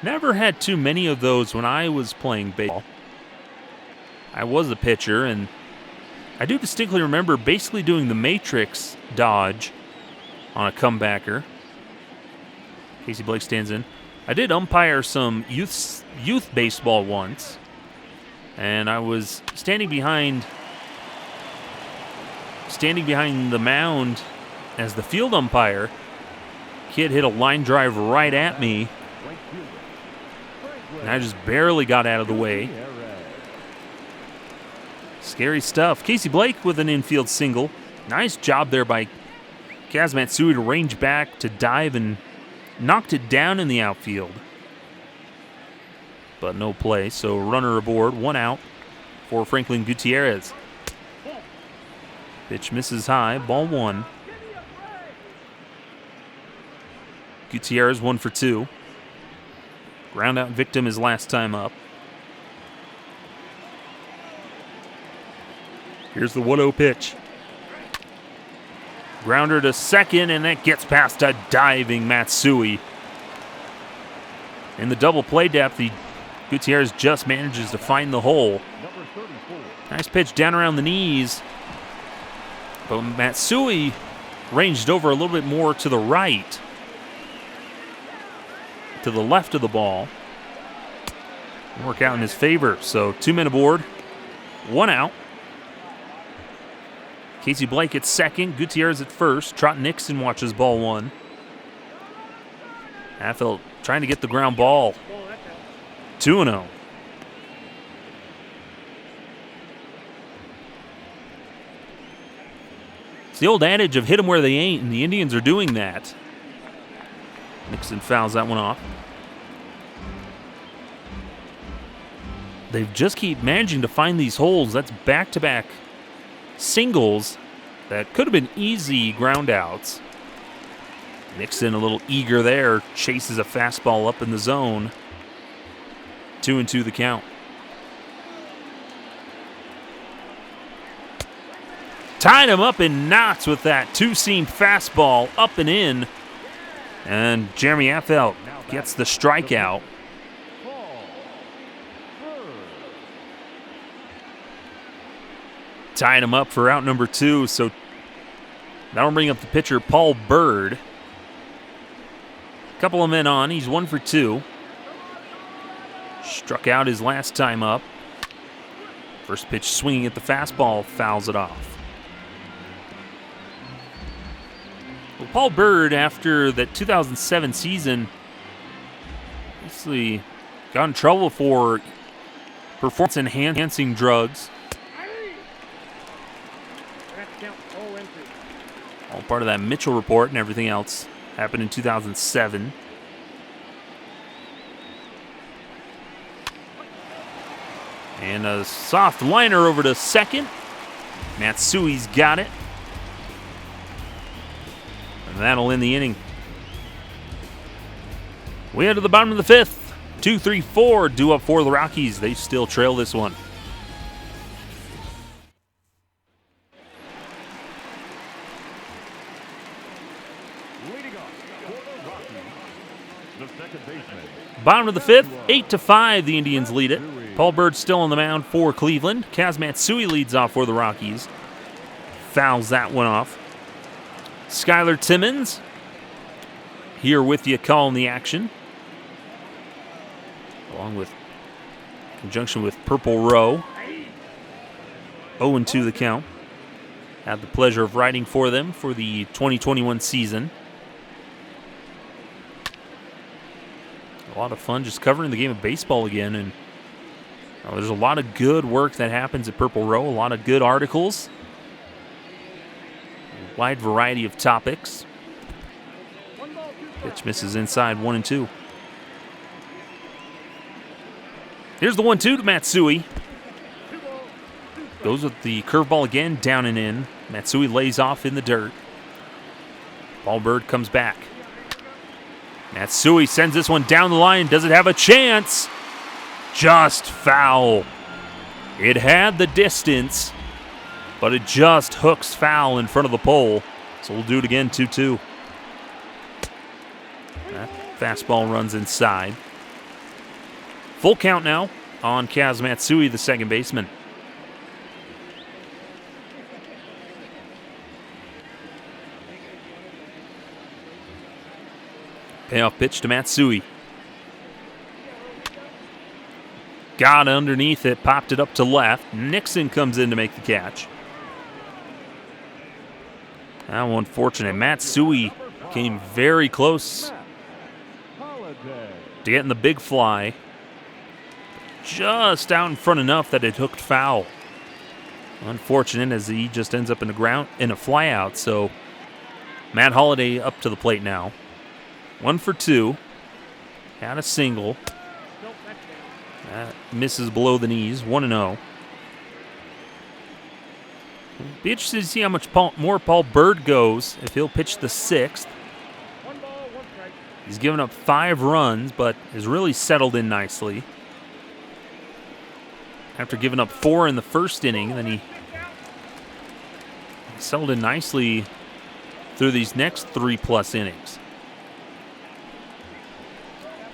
Never had too many of those when I was playing baseball. I was a pitcher, and I do distinctly remember basically doing the Matrix dodge on a comebacker. Casey Blake stands in. I did umpire some youth baseball once, and I was standing behind the mound as the field umpire. Kid hit a line drive right at me, and I just barely got out of the way. Scary stuff. Casey Blake with an infield single. Nice job there by Kaz Matsui to range back to dive and knocked it down in the outfield. But no play, so runner aboard, 1 out for Franklin Gutierrez. Pitch misses high, ball 1. Gutierrez 1 for 2. Ground out victim his last time up. Here's the 1-0 pitch. Grounder to second, and that gets past a diving Matsui. In the double play depth, Gutierrez just manages to find the hole. Nice pitch down around the knees. But Matsui ranged over a little bit more to the right. To the left of the ball. Work out in his favor. So 2 men aboard, 1 out. Casey Blake at second, Gutierrez at first. Trot Nixon watches ball 1. Affeldt trying to get the ground ball. 2-0. It's the old adage of hit them where they ain't, and the Indians are doing that. Nixon fouls that one off. They just keep managing to find these holes. That's back-to-back singles that could have been easy ground outs. Nixon a little eager there, chases a fastball up in the zone. 2-2 the count. Tied him up in knots with that two-seam fastball up and in. And Jeremy Affeldt gets the strikeout. Tying him up for out number 2, so that'll bring up the pitcher, Paul Bird. Couple of men on, he's 1 for 2. Struck out his last time up. First pitch swinging at the fastball, fouls it off. Well, Paul Bird, after that 2007 season, basically got in trouble for performance-enhancing drugs. All part of that Mitchell report and everything else. Happened in 2007. And a soft liner over to second. Matsui's got it. And that'll end the inning. We head to the bottom of the fifth. 2-3-4 due up for the Rockies. They still trail this one. Leading off for the Rockies, the second baseman. Bottom of the fifth, 8-5, the Indians lead it. Paul Bird still on the mound for Cleveland. Kaz Matsui leads off for the Rockies. Fouls that one off. Skylar Timmons here with you calling the action. Along with conjunction with Purple Row. 0-2 the count. Had the pleasure of writing for them for the 2021 season. A lot of fun just covering the game of baseball again. And there's a lot of good work that happens at Purple Row. A lot of good articles. A wide variety of topics. Pitch misses inside 1-2. Here's the 1-2 to Matsui. Goes with the curveball again, down and in. Matsui lays off in the dirt. Paul Bird comes back. Matsui sends this one down the line. Does it have a chance? Just foul. It had the distance, but it just hooks foul in front of the pole. So we'll do it again, 2-2. That fastball runs inside. Full count now on Kaz Matsui, the second baseman. Payoff pitch to Matsui. Got underneath it, popped it up to left. Nixon comes in to make the catch. That one fortunate. Matsui came very close to getting the big fly. Just out in front enough that it hooked foul. Unfortunate as he just ends up in the ground in a fly out. So Matt Holliday up to the plate now. 1 for 2. Had a single. That misses below the knees. 1-0. Be interested to see how much more Paul Bird goes if he'll pitch the 6th. He's given up 5 runs, but has really settled in nicely. After giving up 4 in the first inning, then he settled in nicely through these next 3+ innings.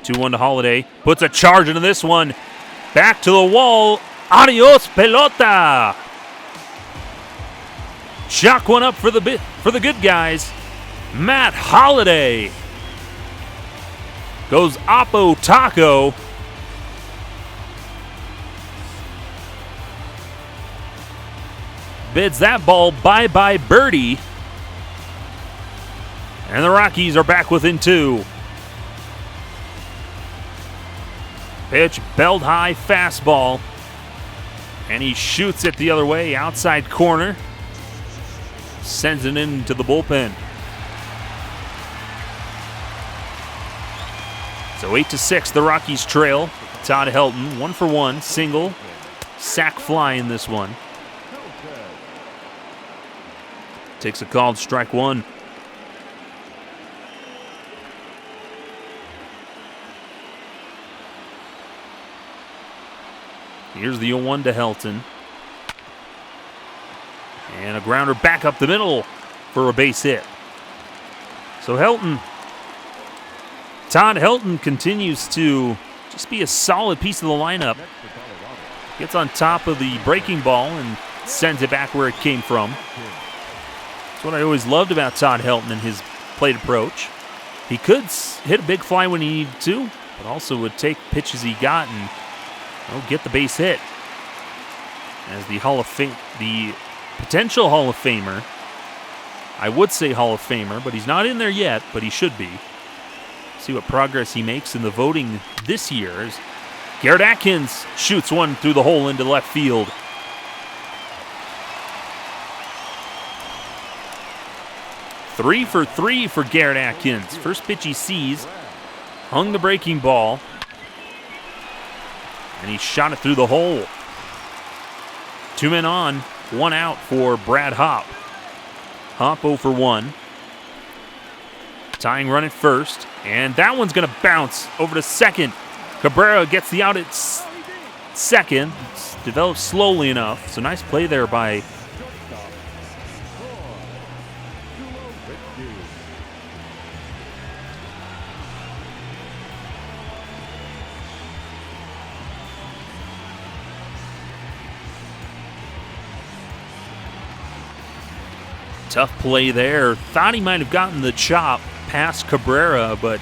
2-1 to Holliday. Puts a charge into this one. Back to the wall. Adios, pelota. Chalk one up for the good guys. Matt Holliday goes Oppo Taco. Bids that ball bye-bye birdie. And the Rockies are back within 2. Pitch, belt high fastball. And he shoots it the other way, outside corner. Sends it into the bullpen. So 8-6, the Rockies trail. Todd Helton, 1 for 1, single. Sack fly in this one. Takes a called strike 1. Here's the 0-1 to Helton. And a grounder back up the middle for a base hit. So Todd Helton continues to just be a solid piece of the lineup. Gets on top of the breaking ball and sends it back where it came from. That's what I always loved about Todd Helton and his plate approach. He could hit a big fly when he needed to, but also would take pitches he got and get the base hit. As the potential Hall of Famer, I would say Hall of Famer, but he's not in there yet, but he should be. See what progress he makes in the voting this year. As Garrett Atkins shoots one through the hole into left field. 3 for 3 for Garrett Atkins. First pitch he sees, hung the breaking ball, and he shot it through the hole. 2 men on, 1 out for Brad Hopp. Hopp 0 for 1. Tying run at first, and that one's going to bounce over to second. Cabrera gets the out at second. It's developed slowly enough, so nice play there by tough play there. Thought he might have gotten the chop past Cabrera, but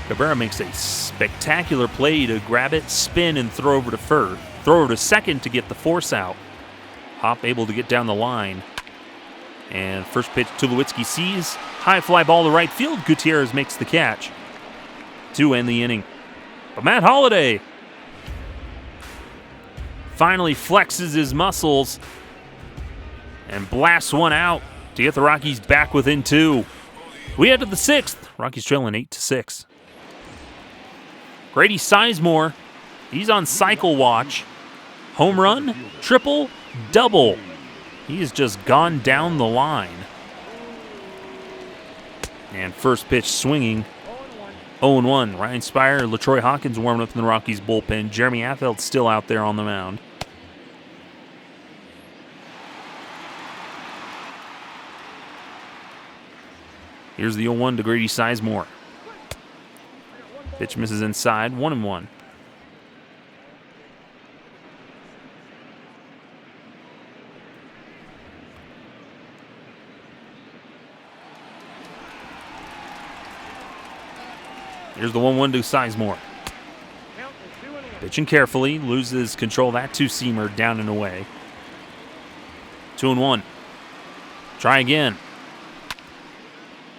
Cabrera makes a spectacular play to grab it, spin, and throw over to first. Throw over to second to get the force out. Hopp able to get down the line. And first pitch, Tulowitzki sees. High fly ball to right field. Gutierrez makes the catch to end the inning. But Matt Holliday finally flexes his muscles and blasts one out to get the Rockies back within 2. We head to the 6th. Rockies trailing 8-6. Grady Sizemore, he's on cycle watch. Home run, triple, double. He has just gone down the line. And first pitch swinging, 0-1. Ryan Spire, LaTroy Hawkins warming up in the Rockies bullpen. Jeremy Affeld's still out there on the mound. Here's the 0-1 to Grady Sizemore. Pitch misses inside, 1-1. Here's the 1-1 to Sizemore. Pitching carefully, loses control of that two-seamer down and away. 2-1. Try again.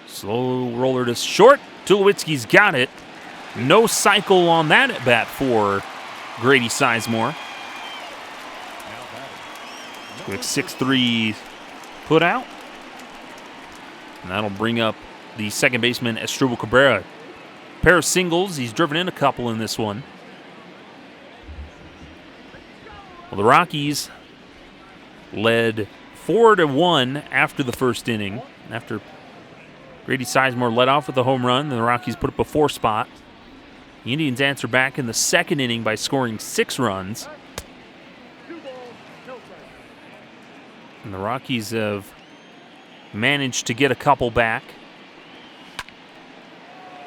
Slow roller to short. Tulowitzki's got it. No cycle on that at bat for Grady Sizemore. Quick 6-3 put out. And that'll bring up the second baseman, Estrubal Cabrera. Pair of singles. He's driven in a couple in this one. Well, the Rockies led 4-1 after the first inning. After Grady Sizemore led off with a home run, and the Rockies put up a 4 spot. The Indians answer back in the second inning by scoring 6 runs. And the Rockies have managed to get a couple back.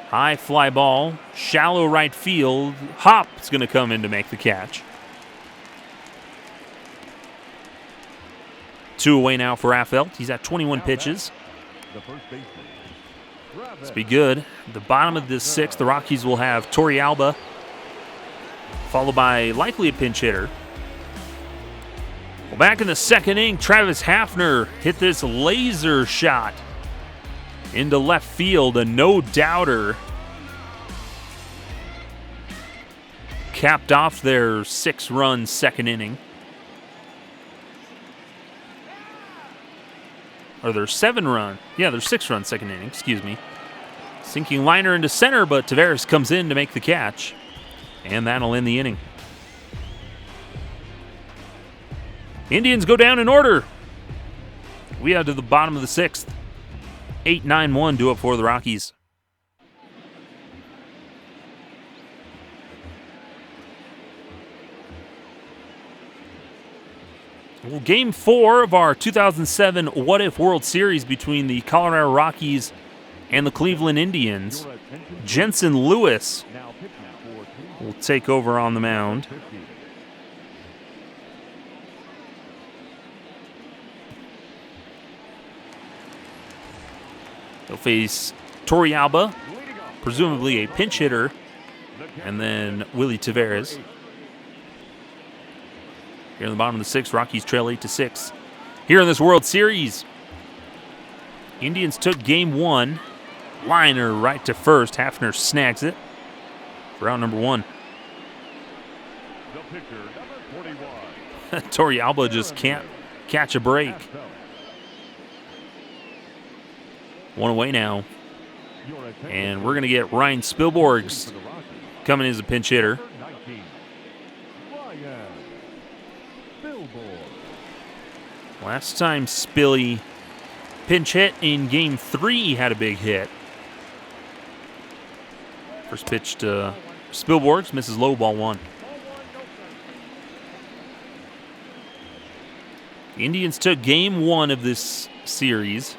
High fly ball, shallow right field. Hopp is going to come in to make the catch. 2 away now for Affelt. He's at 21 pitches. Let's be good. At the bottom of this 6th, the Rockies will have Torrealba, followed by likely a pinch hitter. Well, back in the second inning, Travis Hafner hit this laser shot into left field, a no-doubter. Capped off their 6-run second inning. Or their 7-run. Yeah, their 6-run second inning, excuse me. Sinking liner into center, but Taveras comes in to make the catch. And that'll end the inning. Indians go down in order. We head to the bottom of the 6th. 8-9-1 do it for the Rockies. Well, Game 4 of our 2007 What If World Series between the Colorado Rockies and the Cleveland Indians. Jensen Lewis will take over on the mound. They'll face Torrealba, presumably a pinch hitter, and then Willie Taveras. Here in the bottom of the 6th, Rockies trail 8-6. Here in this World Series, Indians took Game 1. Liner right to first. Hafner snags it for out number 1. The pitcher, number 41. Torrealba just can't catch a break. One away now. Your attention, And we're going to get Ryan Spilborghs for the Rockies, coming as a pinch hitter. number 19, Ryan Spilborghs. Last time Spilly pinch hit in Game 3, he had a big hit. First pitch to Spilborghs, misses low, ball 1. The Indians took Game 1 of this series.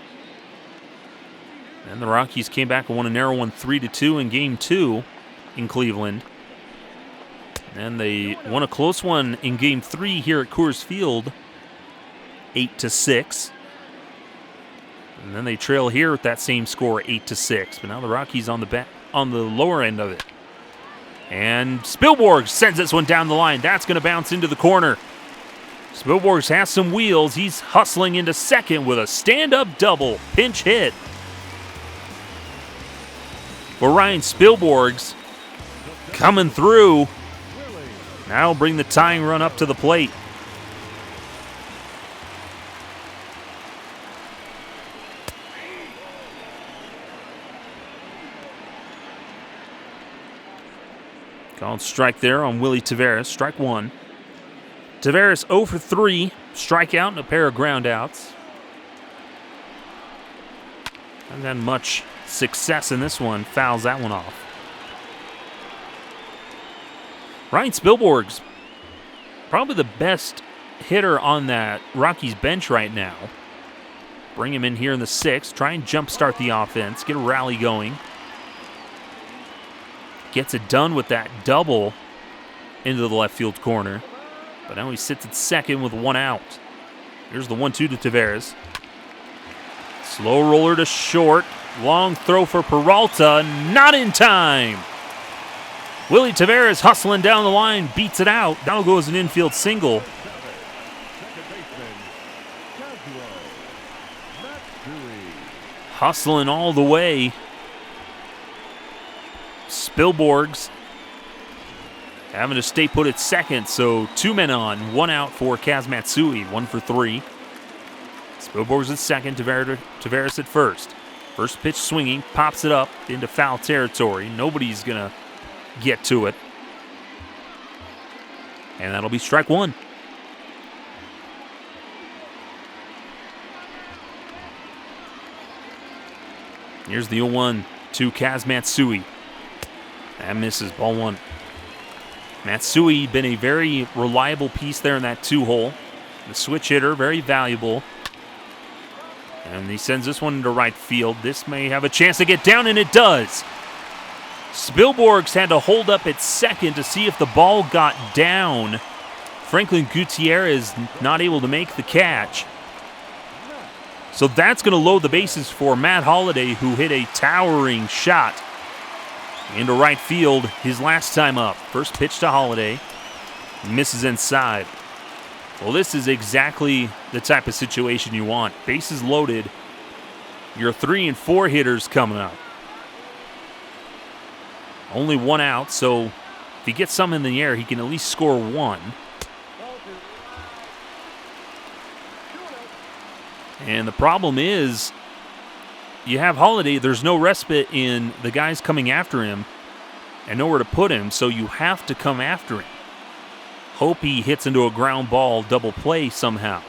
And the Rockies came back and won a narrow one 3-2 in Game 2 in Cleveland. And they won a close one in Game 3 here at Coors Field, 8-6. And then they trail here with that same score, 8-6. But now the Rockies on the lower end of it. And Spilborghs sends this one down the line. That's going to bounce into the corner. Spilborghs has some wheels. He's hustling into second with a stand-up double pinch hit. For Ryan Spilborghs coming through. Now bring the tying run up to the plate. Called strike there on Willie Taveras. Strike 1. Taveras 0 for 3. Strikeout and a pair of groundouts. Haven't had much success in this one. Fouls that one off. Ryan Spilborghs, probably the best hitter on that Rockies bench right now. Bring him in here in the 6th. Try and jumpstart the offense. Get a rally going. Gets it done with that double into the left field corner. But now he sits at second with 1 out. Here's the 1-2 to Taveras. Slow roller to short. Long throw for Peralta. Not in time. Willie Taveras hustling down the line. Beats it out. That'll go as an infield single. Hustling all the way. Spilborghs having to stay put at second, so 2 men on, 1 out for Kaz Matsui, 1 for 3. Spilborghs at second, Taveras at first. First pitch swinging, pops it up into foul territory. Nobody's going to get to it. And that'll be strike 1. Here's the 0-1 to Kaz Matsui. That misses, ball 1. Matsui been a very reliable piece there in that 2-hole. The switch hitter, very valuable. And he sends this one into right field. This may have a chance to get down, and it does. Spilborghs had to hold up at second to see if the ball got down. Franklin Gutierrez not able to make the catch. So that's going to load the bases for Matt Holliday, who hit a towering shot into right field his last time up. First pitch to Holliday. Misses inside. Well, this is exactly the type of situation you want. Bases loaded. Your 3 and 4 hitters coming up. Only 1 out, so if he gets some in the air, he can at least score 1. And the problem is, you have Holliday, there's no respite in the guys coming after him and nowhere to put him, so you have to come after him. Hope he hits into a ground ball double play somehow.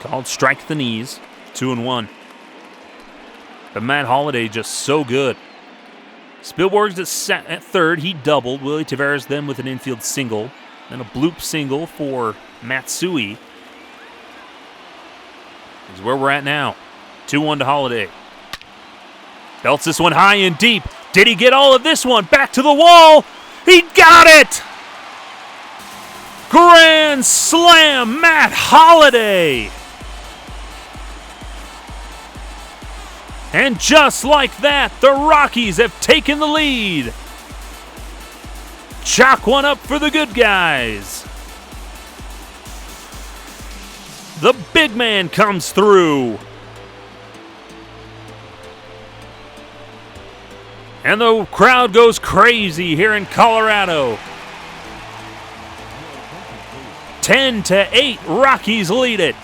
Called strike at the knees, 2-1. But Matt Holliday just so good. Spilborghs at third, he doubled. Willie Taveras then with an infield single. Then a bloop single for Matsui. Is where we're at now. 2-1 to Holliday. Belts this one high and deep. Did he get all of this one? Back to the wall. He got it! Grand slam, Matt Holliday! And just like that, the Rockies have taken the lead. Chalk one up for the good guys. The big man comes through. And the crowd goes crazy here in Colorado. 10-8, Rockies lead it.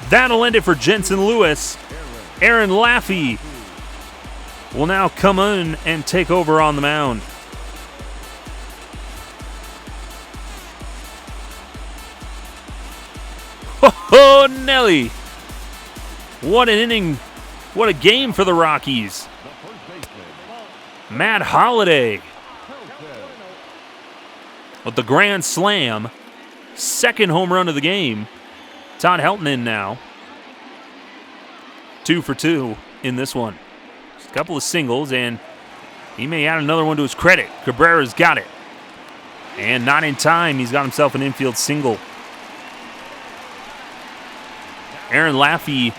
That'll end it for Jensen Lewis. Aaron Laffey will now come in and take over on the mound. Oh, Nelly. What an inning. What a game for the Rockies. Matt Holliday with the grand slam. Second home run of the game. Todd Helton in now. 2 for 2 in this one. Just a couple of singles, and he may add another one to his credit. Cabrera's got it. And not in time. He's got himself an infield single. Aaron Laffey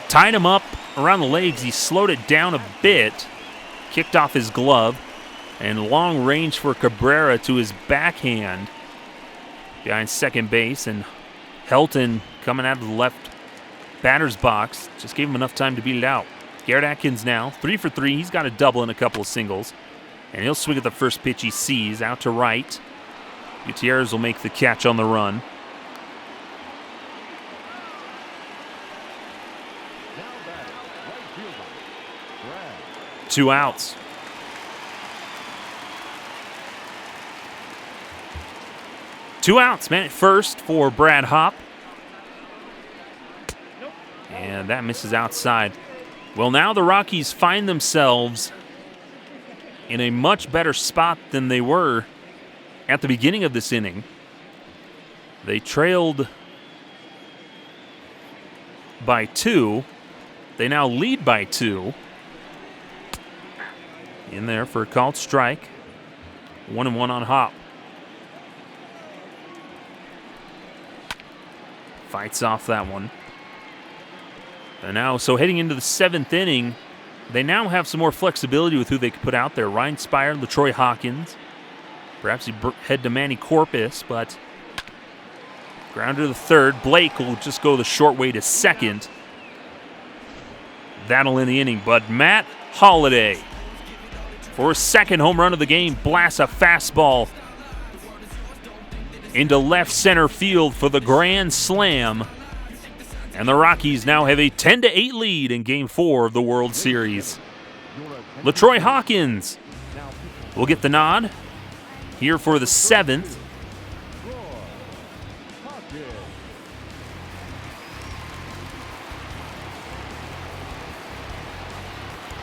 tied him up around the legs. He slowed it down a bit, kicked off his glove, and long range for Cabrera to his backhand behind second base. And Helton coming out of the left batter's box just gave him enough time to beat it out. Garrett Atkins now 3 for 3. He's got a double and a couple of singles, and he'll swing at the first pitch he sees out to right. Gutierrez will make the catch on the run. 2 outs. Two outs, man, at first for Brad Hopp. And that misses outside. Well, now the Rockies find themselves in a much better spot than they were at the beginning of this inning. They trailed by 2. They now lead by 2. In there for a called strike. 1-1 on Hopp. Fights off that one. And now, so heading into the 7th inning, they now have some more flexibility with who they could put out there. Ryan Spire, LaTroy Hawkins. Perhaps he head to Manny Corpus, but grounder to the third. Blake will just go the short way to second. That'll end the inning. But Matt Holliday, for his second home run of the game, blasts a fastball into left center field for the grand slam. And the Rockies now have a 10-8 lead in Game 4 of the World Series. LaTroy Hawkins will get the nod here for the 7th.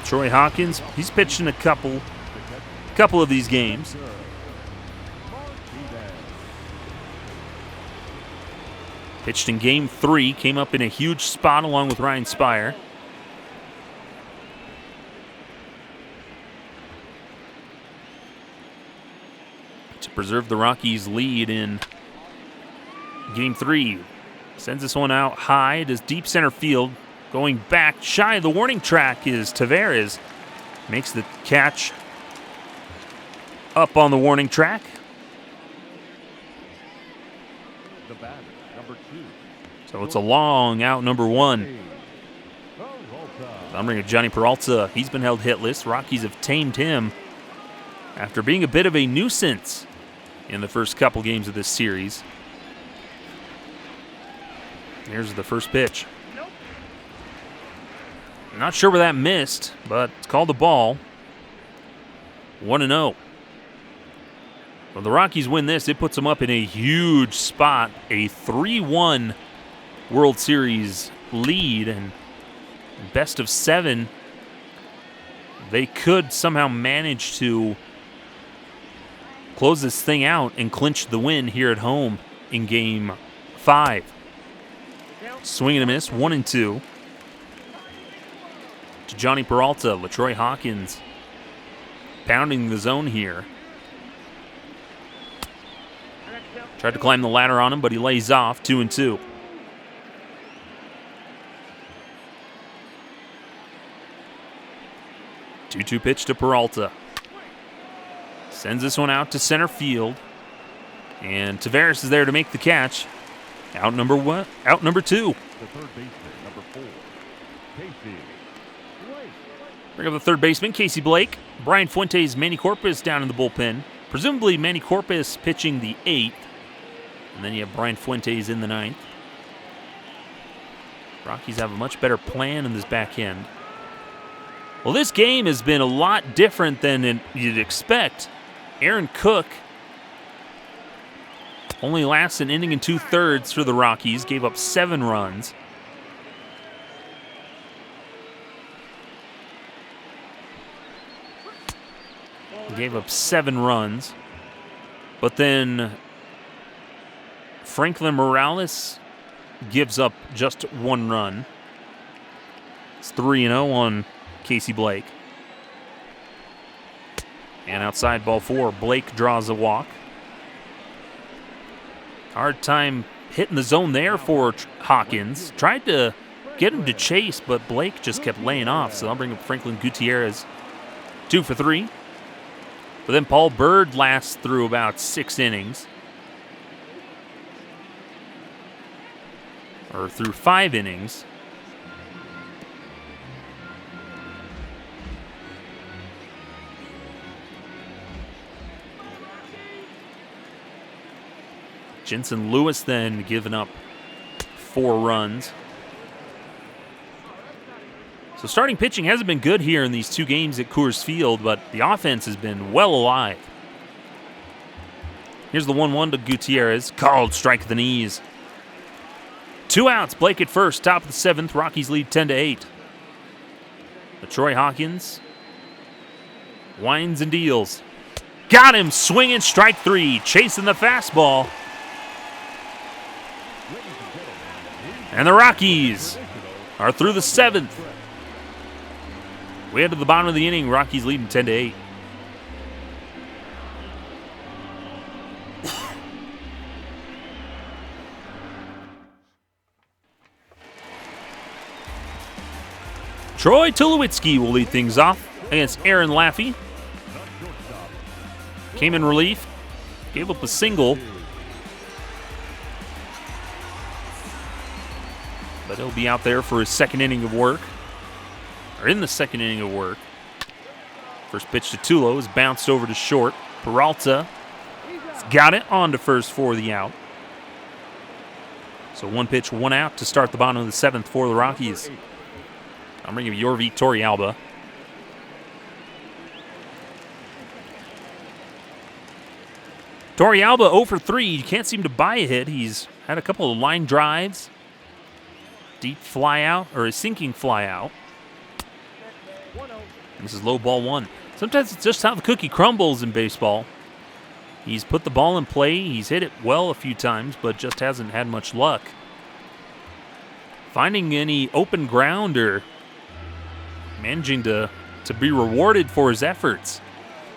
Troy Hawkins, he's pitched in a couple of these games. Pitched in Game 3, came up in a huge spot along with Ryan Spire. To preserve the Rockies' lead in Game 3. Sends this one out high. It is deep center field. Going back shy of the warning track is Taveras. Makes the catch up on the warning track. The batter, number 2. So it's a long out, number 1. I'm bringing Johnny Peralta. He's been held hitless. Rockies have tamed him after being a bit of a nuisance in the first couple games of this series. Here's the first pitch. Not sure where that missed, but it's called the ball. 1-0. Well, the Rockies win this. It puts them up in a huge spot. A 3-1 World Series lead, and best of 7. They could somehow manage to close this thing out and clinch the win here at home in Game 5. Swing and a miss, 1-2. To Johnny Peralta, LaTroy Hawkins pounding the zone here. Tried to climb the ladder on him, but he lays off, 2-2. Two-two pitch to Peralta. Sends this one out to center field. And Taveras is there to make the catch. Out number 2. The third baseman, number 4, Casey Blake. Bring up the third baseman, Casey Blake. Brian Fuentes, Manny Corpus down in the bullpen. Presumably Manny Corpus pitching the 8th. And then you have Brian Fuentes in the 9th. Rockies have a much better plan in this back end. Well, this game has been a lot different than you'd expect. Aaron Cook only lasts an inning and 2/3 for the Rockies, gave up 7 runs. Gave up 7 runs. But then Franklin Morales gives up just 1 run. It's 3-0 on Casey Blake. And outside ball 4, Blake draws a walk. Hard time hitting the zone there for Hawkins. Tried to get him to chase, but Blake just kept laying off. So I'll bring up Franklin Gutierrez. 2 for 3. But then Paul Bird lasts through about 6 innings. Or through 5 innings. Jensen Lewis then giving up 4 runs. So starting pitching hasn't been good here in these 2 games at Coors Field, but the offense has been well alive. Here's the 1-1 to Gutierrez. Called strike at the knees. 2 outs. Blake at first. Top of the 7th. Rockies lead 10-8. But Troy Hawkins winds and deals. Got him. Swinging strike 3. Chasing the fastball. And the Rockies are through the 7th. We head to the bottom of the inning. Rockies leading 10-8. Troy Tulowitzki will lead things off against Aaron Laffey. Came in relief. Gave up a single. But he'll be out there for his 2nd inning of work. Or in the 2nd inning of work. First pitch to Tulo is bounced over to short. Peralta has got it on to first for the out. So 1 pitch, 1 out to start the bottom of the 7th for the Rockies. I'm bringing Yorvi Torrealba. Torrealba 0 for 3. You can't seem to buy a hit. He's had a couple of line drives. Deep fly out, or a sinking fly out. This is low ball 1. Sometimes it's just how the cookie crumbles in baseball. He's put the ball in play. He's hit it well a few times, but just hasn't had much luck finding any open ground or managing to be rewarded for his efforts.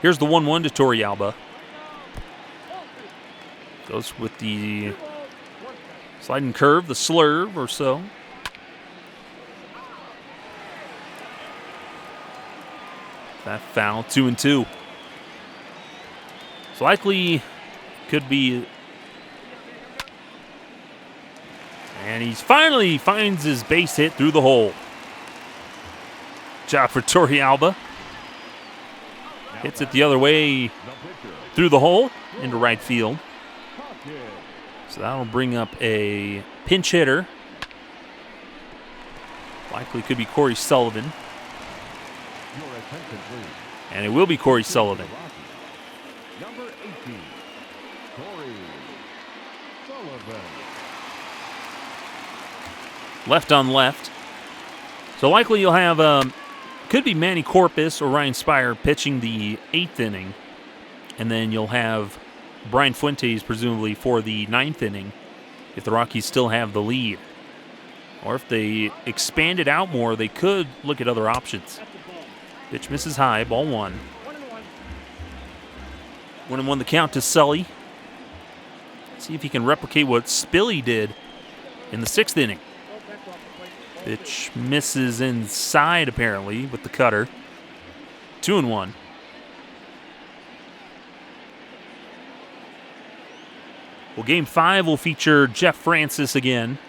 Here's the 1-1 to Torrealba. Goes with the sliding curve, the slurve or so. That foul, 2-2. So likely could be. And he finally finds his base hit through the hole. Job for Torrealba. Hits it the other way through the hole into right field. So that'll bring up a pinch hitter. Likely could be Corey Sullivan. And it will be Corey Sullivan. Number 18, Corey Sullivan. Left on left. So likely you'll have, could be Manny Corpus or Ryan Spire pitching the 8th inning. And then you'll have Brian Fuentes presumably for the 9th inning if the Rockies still have the lead. Or if they expand it out more, they could look at other options. Pitch misses high, ball 1. 1-1 the count to Sully. See if he can replicate what Spilly did in the 6th inning. Pitch misses inside apparently with the cutter. 2-1. Well, Game 5 will feature Jeff Francis again.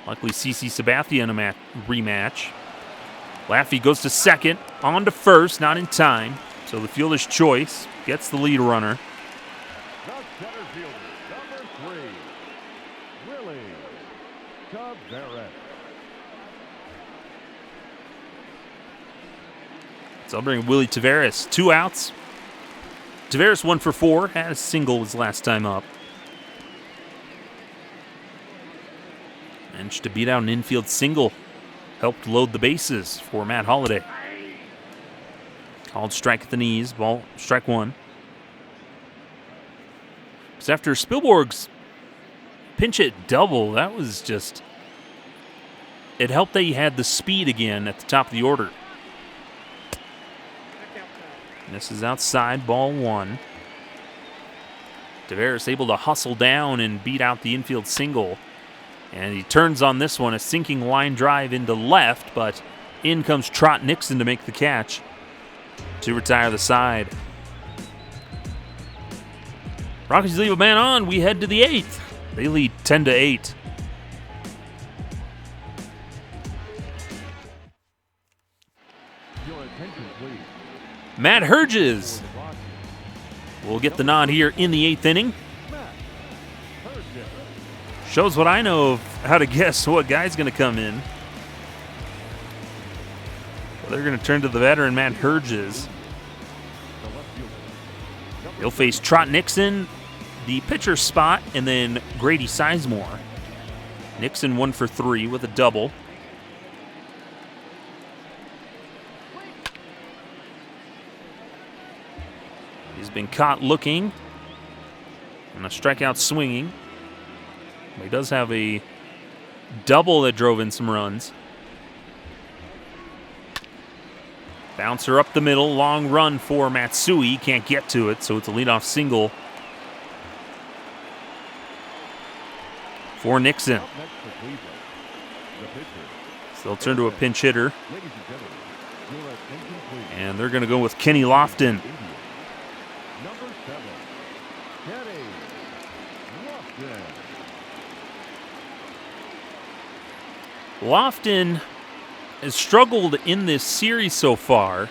Likely CC Sabathia in a rematch. Laffey goes to second, on to first, not in time. So the fielder's choice gets the lead runner. The center fielder, number 3, Willie Tavares. So I'll bring Willie Tavares. 2 outs. Tavares 1 for 4. Had a single his last time up. Managed to beat out an infield single. Helped load the bases for Matt Holliday. Called strike at the knees. Ball, strike 1. So after Spielborg's pinch hit double, that was just... It helped that he had the speed again at the top of the order. This is outside, ball 1. Tavares able to hustle down and beat out the infield single. And he turns on this one, a sinking line drive into left, but in comes Trot Nixon to make the catch to retire the side. Rockies leave a man on. We head to the 8th. They lead 10-8. Your attention, please. Matt Herges will get the nod here in the 8th inning. Shows what I know of how to guess what guy's going to come in. Well, they're going to turn to the veteran, Matt Herges. He'll face Trot Nixon, the pitcher spot, and then Grady Sizemore. Nixon 1 for 3 with a double. He's been caught looking and a strikeout swinging. He does have a double that drove in some runs. Bouncer up the middle, long run for Matsui. Can't get to it, so it's a leadoff single for Nixon. So they'll turn to a pinch hitter. And they're going to go with Kenny Lofton. Lofton has struggled in this series so far.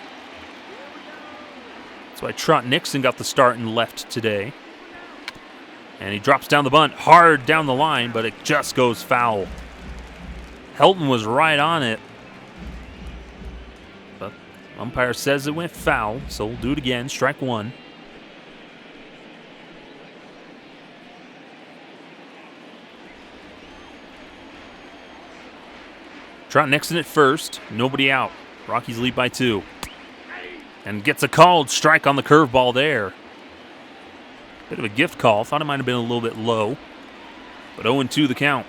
That's why Trot Nixon got the start in left today. And he drops down the bunt hard down the line, but it just goes foul. Helton was right on it. But umpire says it went foul, so we'll do it again. Strike 1. Trot Nixon at first, nobody out. Rockies lead by 2. And gets a called strike on the curveball there. Bit of a gift call. Thought it might have been a little bit low. But 0-2 the count.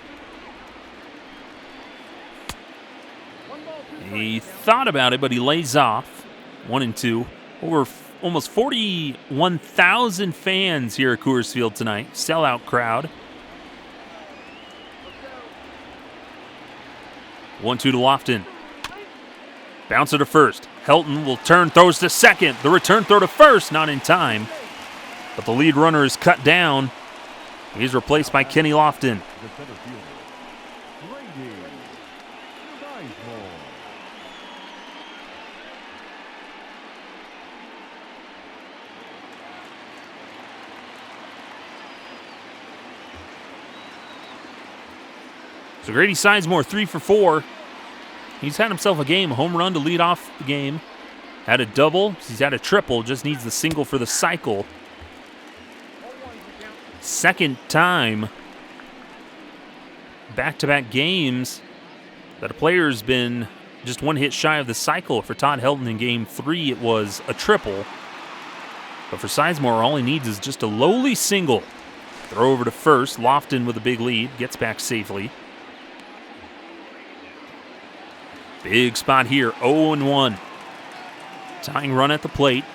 He thought about it, but he lays off. 1-2. Over almost 41,000 fans here at Coors Field tonight. Sellout crowd. 1-2 to Lofton. Bouncer to first. Helton will turn, throws to second. The return throw to first, not in time. But the lead runner is cut down. He's replaced by Kenny Lofton. So Grady Sizemore 3 for 4. He's had himself a game. Home run to lead off the game. Had a double. He's had a triple. Just needs the single for the cycle. Second time back-to-back games that a player's been just one hit shy of the cycle. For Todd Helton in Game 3, it was a triple. But for Sizemore, all he needs is just a lowly single. Throw over to first. Lofton with a big lead. Gets back safely. Big spot here, 0-1. Tying run at the plate.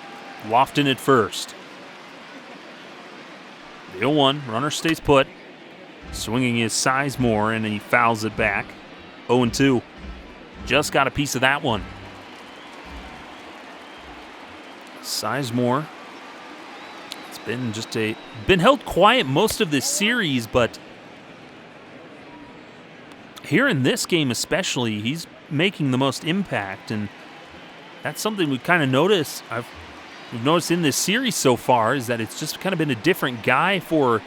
Lofton at first. The 0-1, runner stays put. Swinging is Sizemore, and he fouls it back. 0-2. Just got a piece of that one. Sizemore. It's been held quiet most of this series, but here in this game especially, he's making the most impact, and that's something we kind of noticed. We've noticed in this series so far is that it's just kind of been a different guy for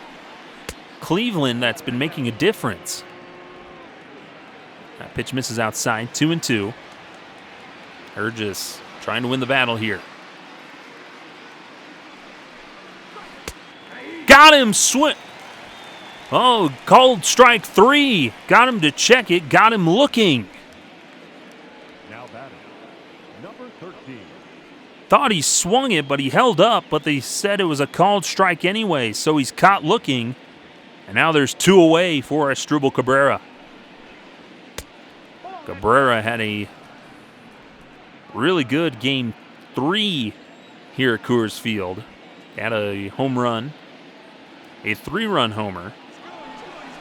Cleveland that's been making a difference. That pitch misses outside, 2-2. Herges trying to win the battle here. Got him, called strike 3. Got him to check it, got him looking. Now batting, number 13. Thought he swung it, but he held up, but they said it was a called strike anyway, so he's caught looking. And now there's 2 away for Asdrubal Cabrera. Cabrera had a really good game 3 here at Coors Field. Had a home run, a 3-run homer.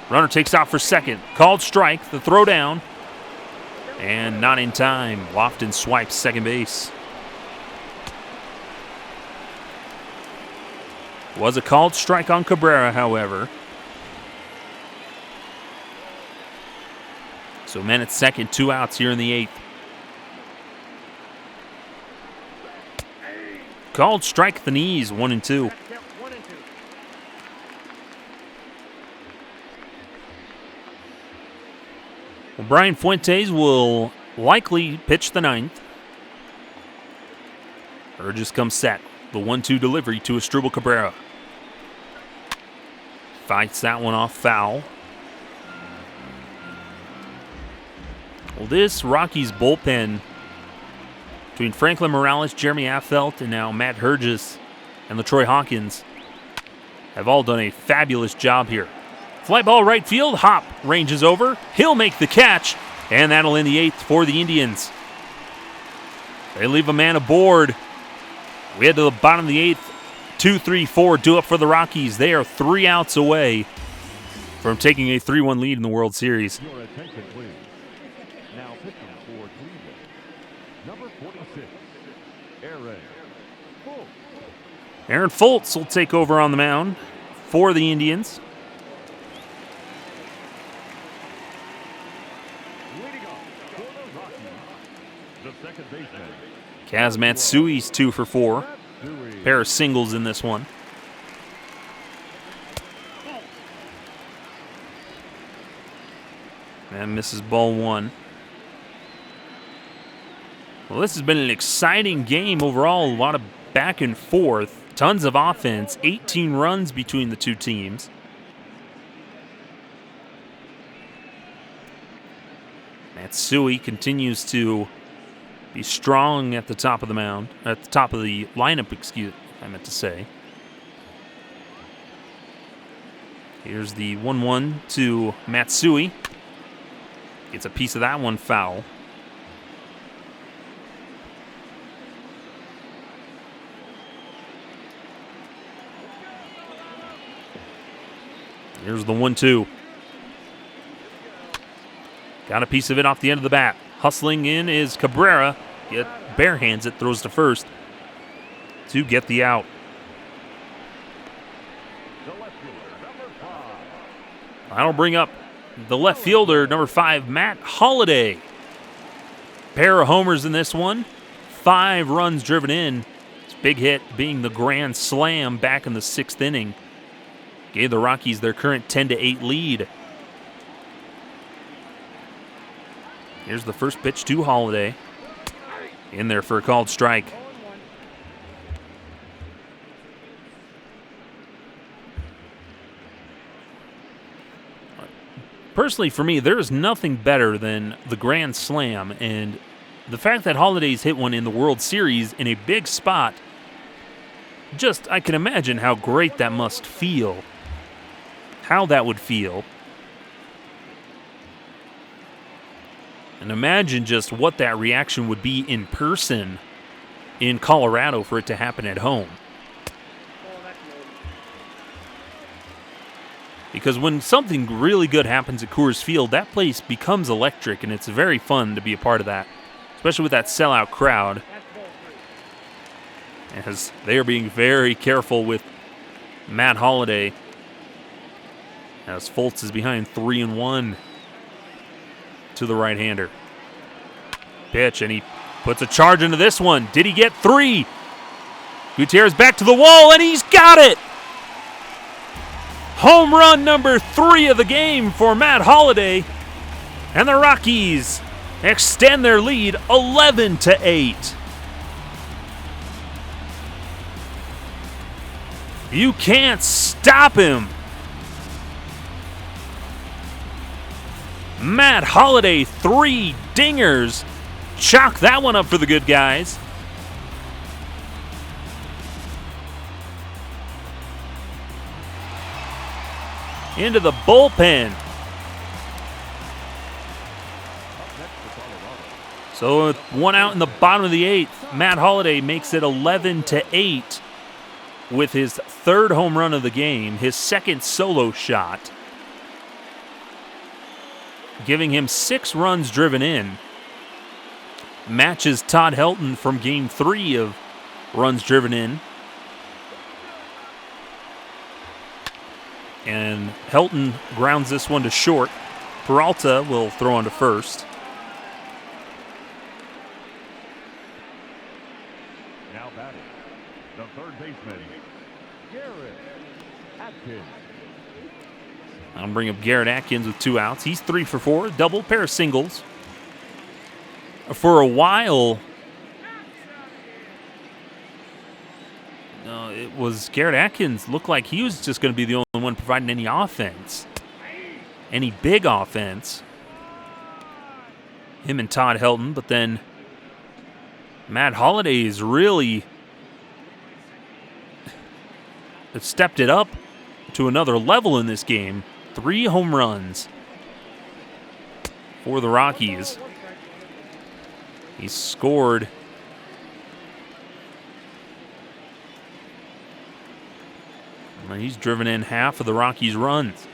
Runner takes out for second. Called strike, the throw down. And not in time. Lofton swipes second base. Was a called strike on Cabrera, however. So men at second, 2 outs here in the 8th. Called strike at the knees, 1-2. Well, Brian Fuentes will likely pitch the 9th. Herges comes set. The 1-2 delivery to Asdrubal Cabrera. Fights that one off foul. Well, this Rockies bullpen between Franklin Morales, Jeremy Affeldt, and now Matt Herges and LaTroy Hawkins have all done a fabulous job here. Fly ball right field. Hop ranges over. He'll make the catch, and that'll end the 8th for the Indians. They leave a man aboard. We head to the bottom of the 8th. 2-3-4 due up for the Rockies. They are 3 outs away from taking a 3-1 lead in the World Series. Your attention, please. Now pitching for Cleveland, number 46, Aaron Fultz. Aaron Fultz will take over on the mound for the Indians. Leading off for the Rockies, the second baseman, Kaz Matsui's 2 for 4. Matsui. Pair of singles in this one. And misses ball 1. Well, this has been an exciting game overall. A lot of back and forth. Tons of offense. 18 runs between the two teams. Matsui continues to be strong at the top of the mound. At the top of the lineup, I meant to say. Here's the 1-1 to Matsui. Gets a piece of that one foul. Here's the 1-2. Got a piece of it off the end of the bat. Hustling in is Cabrera. Yet barehands it, throws to first to get the out. That'll bring up the left fielder, number 5, Matt Holliday. Pair of homers in this one. 5 runs driven in. His big hit being the grand slam back in the 6th inning. Gave the Rockies their current 10-8 lead. Here's the first pitch to Holliday. In there for a called strike. Personally, for me, there is nothing better than the grand slam, and the fact that Holliday's hit one in the World Series in a big spot, just, I can imagine how great that must feel. How that would feel. And imagine just what that reaction would be in person in Colorado for it to happen at home. Because when something really good happens at Coors Field, that place becomes electric, and it's very fun to be a part of that, especially with that sellout crowd. As they are being very careful with Matt Holliday, as Fultz is behind 3-1 to the right-hander. Pitch, and he puts a charge into this one. Did he get 3? Gutierrez back to the wall, and he's got it! Home run number 3 of the game for Matt Holliday. And the Rockies extend their lead 11-8. You can't stop him. Matt Holliday, 3 dingers. Chalk that one up for the good guys. Into the bullpen. So with one out in the bottom of the 8th, Matt Holliday makes it 11-8 with his 3rd home run of the game, his 2nd solo shot, giving him 6 runs driven in. Matches Todd Helton from Game 3 of runs driven in. And Helton grounds this one to short. Peralta will throw on to first. Now batting, the third baseman, Garrett Atkins. I'll bring up Garrett Atkins with 2 outs. He's 3 for 4, double, pair of singles. For a while, it was Garrett Atkins looked like he was just going to be the only one providing any offense, any big offense. Him and Todd Helton, but then Matt Holliday has really stepped it up to another level in this game. 3 home runs for the Rockies. He scored and he's driven in half of the Rockies' runs.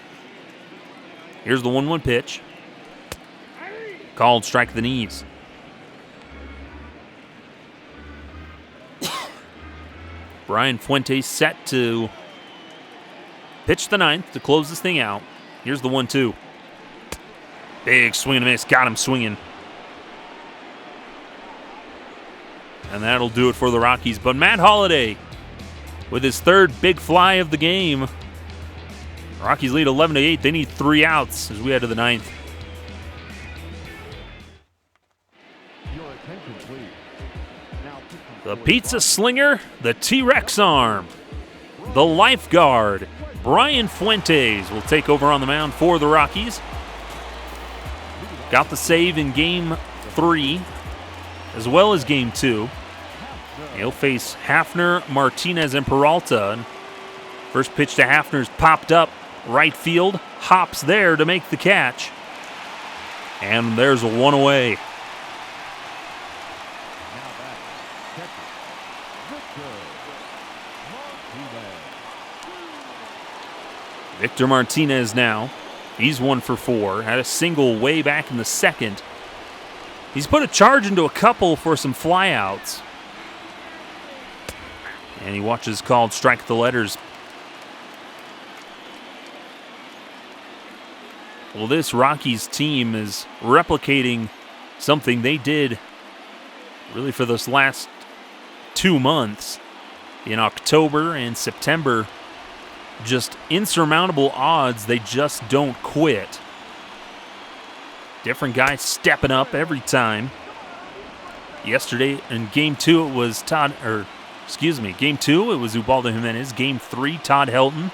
Here's the 1-1 pitch. Called strike to the knees. Brian Fuentes set to pitch the 9th to close this thing out. Here's the 1-2. Big swing and a miss. Got him swinging. And that'll do it for the Rockies. But Matt Holliday, with his 3rd big fly of the game. Rockies lead 11-8. They need 3 outs as we head to the 9th. The pizza slinger, the T-Rex arm, the lifeguard, Brian Fuentes will take over on the mound for the Rockies. Got the save in Game 3 as well as Game 2. He'll face Hafner, Martinez, and Peralta. First pitch to Hafner's popped up right field. Hops there to make the catch. And there's a 1 away. Victor Martinez now. He's 1 for 4. Had a single way back in the 2nd. He's put a charge into a couple for some flyouts. And he watches called strike the letters. Well, this Rockies team is replicating something they did really for this last 2 months. In October and September, just insurmountable odds. They just don't quit. Different guys stepping up every time. Yesterday in Game 2, it was Game 2, it was Ubaldo Jimenez. Game 3, Todd Helton.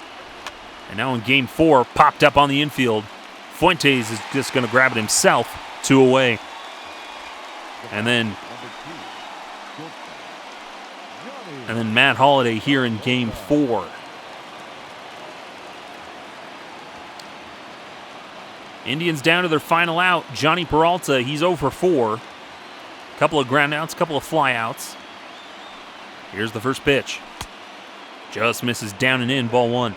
And now in Game 4, popped up on the infield. Fuentes is just going to grab it himself. 2 away. And then Matt Holliday here in Game 4. Indians down to their final out. Johnny Peralta, he's 0 for 4. Couple of ground outs, couple of fly outs. Here's the first pitch. Just misses down and in, ball 1.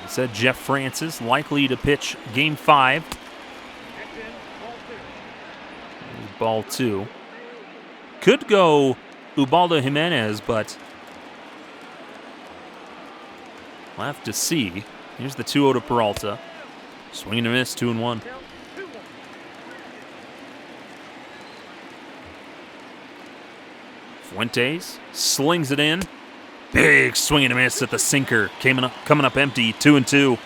I said Jeff Francis likely to pitch Game 5. Ball 2. Could go Ubaldo Jimenez, but we'll have to see. Here's the 2-0 to Peralta. Swing and a miss, 2-1. Fuentes slings it in. Big swing and a miss at the sinker. Coming up empty, 2-2.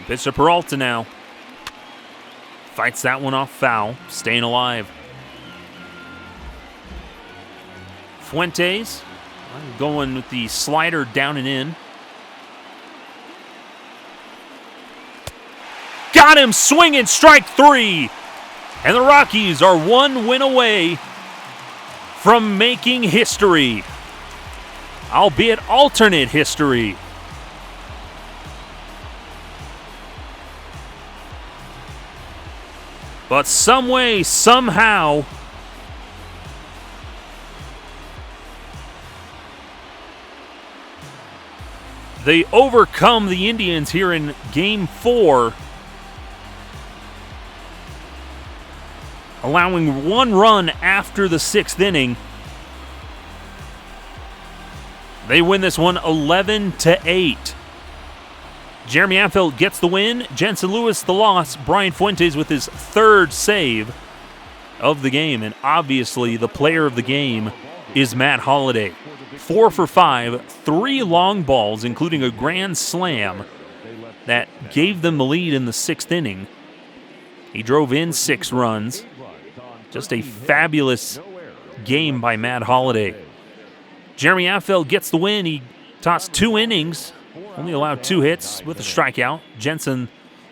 Pitch to Peralta now. Fights that one off foul, staying alive. Fuentes going with the slider down and in. Got him, swinging, strike three. And the Rockies are one win away from making history, albeit alternate history. But some way, somehow, they overcome the Indians here in Game 4, allowing one run after the 6th inning. They win this one 11-8. Jeremy Affeldt gets the win. Jensen Lewis the loss. Brian Fuentes with his 3rd save of the game. And obviously the player of the game is Matt Holliday. 4 for 5, 3 long balls, including a grand slam that gave them the lead in the 6th inning. He drove in 6 runs. Just a fabulous game by Matt Holliday. Jeremy Affeldt gets the win. He tossed 2 innings, only allowed 2 hits with a strikeout. Jensen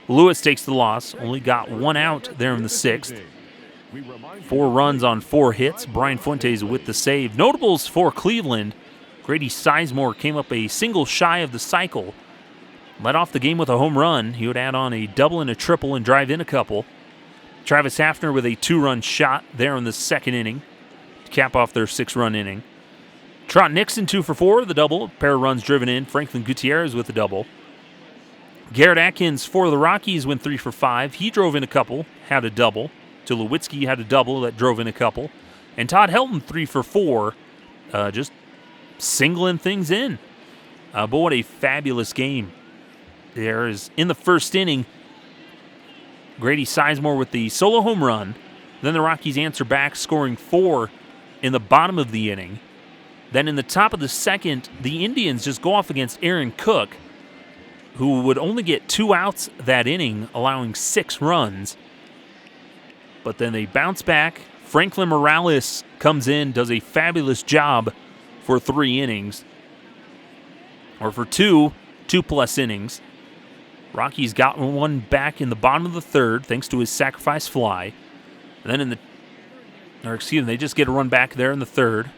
Lewis takes the loss, only got 1 out there in the 6th. 4 runs on 4 hits. Brian Fuentes with the save. Notables for Cleveland. Grady Sizemore came up a single shy of the cycle. Led off the game with a home run. He would add on a double and a triple and drive in a couple. Travis Hafner with a 2-run shot there in the 2nd inning to cap off their 6-run inning. Trot Nixon 2 for 4, the double. A pair of runs driven in. Franklin Gutierrez with the double. Garrett Atkins for the Rockies went 3 for 5. He drove in a couple, had a double. Tulowitzki had a double that drove in a couple. And Todd Helton 3 for 4, just singling things in. But what a fabulous game. There is, in the 1st inning, Grady Sizemore with the solo home run. Then the Rockies answer back, scoring 4 in the bottom of the inning. Then in the top of the 2nd, the Indians just go off against Aaron Cook, who would only get 2 outs that inning, allowing 6 runs. But then they bounce back. Franklin Morales comes in, does a fabulous job for 3 innings. Or for 2+ innings. Rockies got one back in the bottom of the 3rd, thanks to his sacrifice fly. And then they just get a run back there in the 3rd.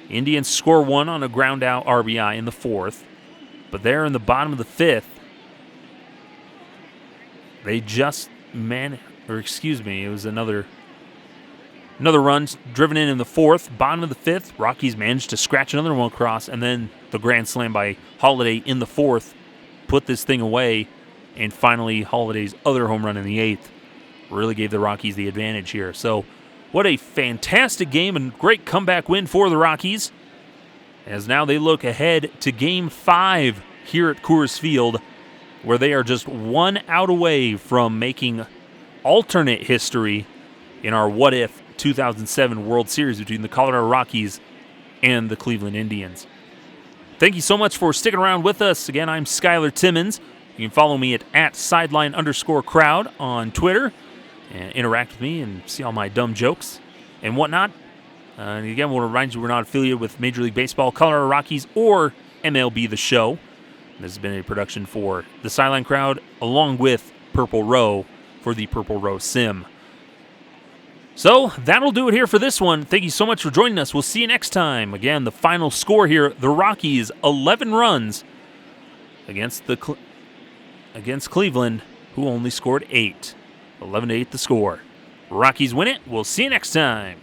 Indians score 1 on a ground out RBI in the 4th. But there in the bottom of the 5th, they just it was another run driven in the 4th. Bottom of the 5th, Rockies managed to scratch another one across, and then the grand slam by Holliday in the 4th put this thing away, and finally Holliday's other home run in the 8th really gave the Rockies the advantage here. So what a fantastic game and great comeback win for the Rockies, as now they look ahead to Game 5 here at Coors Field, where they are just 1 out away from making alternate history in our What If 2007 World Series between the Colorado Rockies and the Cleveland Indians. Thank you so much for sticking around with us. Again, I'm Skylar Timmons. You can follow me at @sideline_crowd on Twitter and interact with me and see all my dumb jokes and whatnot. And again, we'll remind you we're not affiliated with Major League Baseball, Colorado Rockies, or MLB The Show. This has been a production for the Sideline Crowd along with Purple Row for the Purple Row Sim. So that'll do it here for this one. Thank you so much for joining us. We'll see you next time. Again, the final score here, the Rockies 11 runs against Cleveland, who only scored 8. 11-8 the score. Rockies win it. We'll see you next time.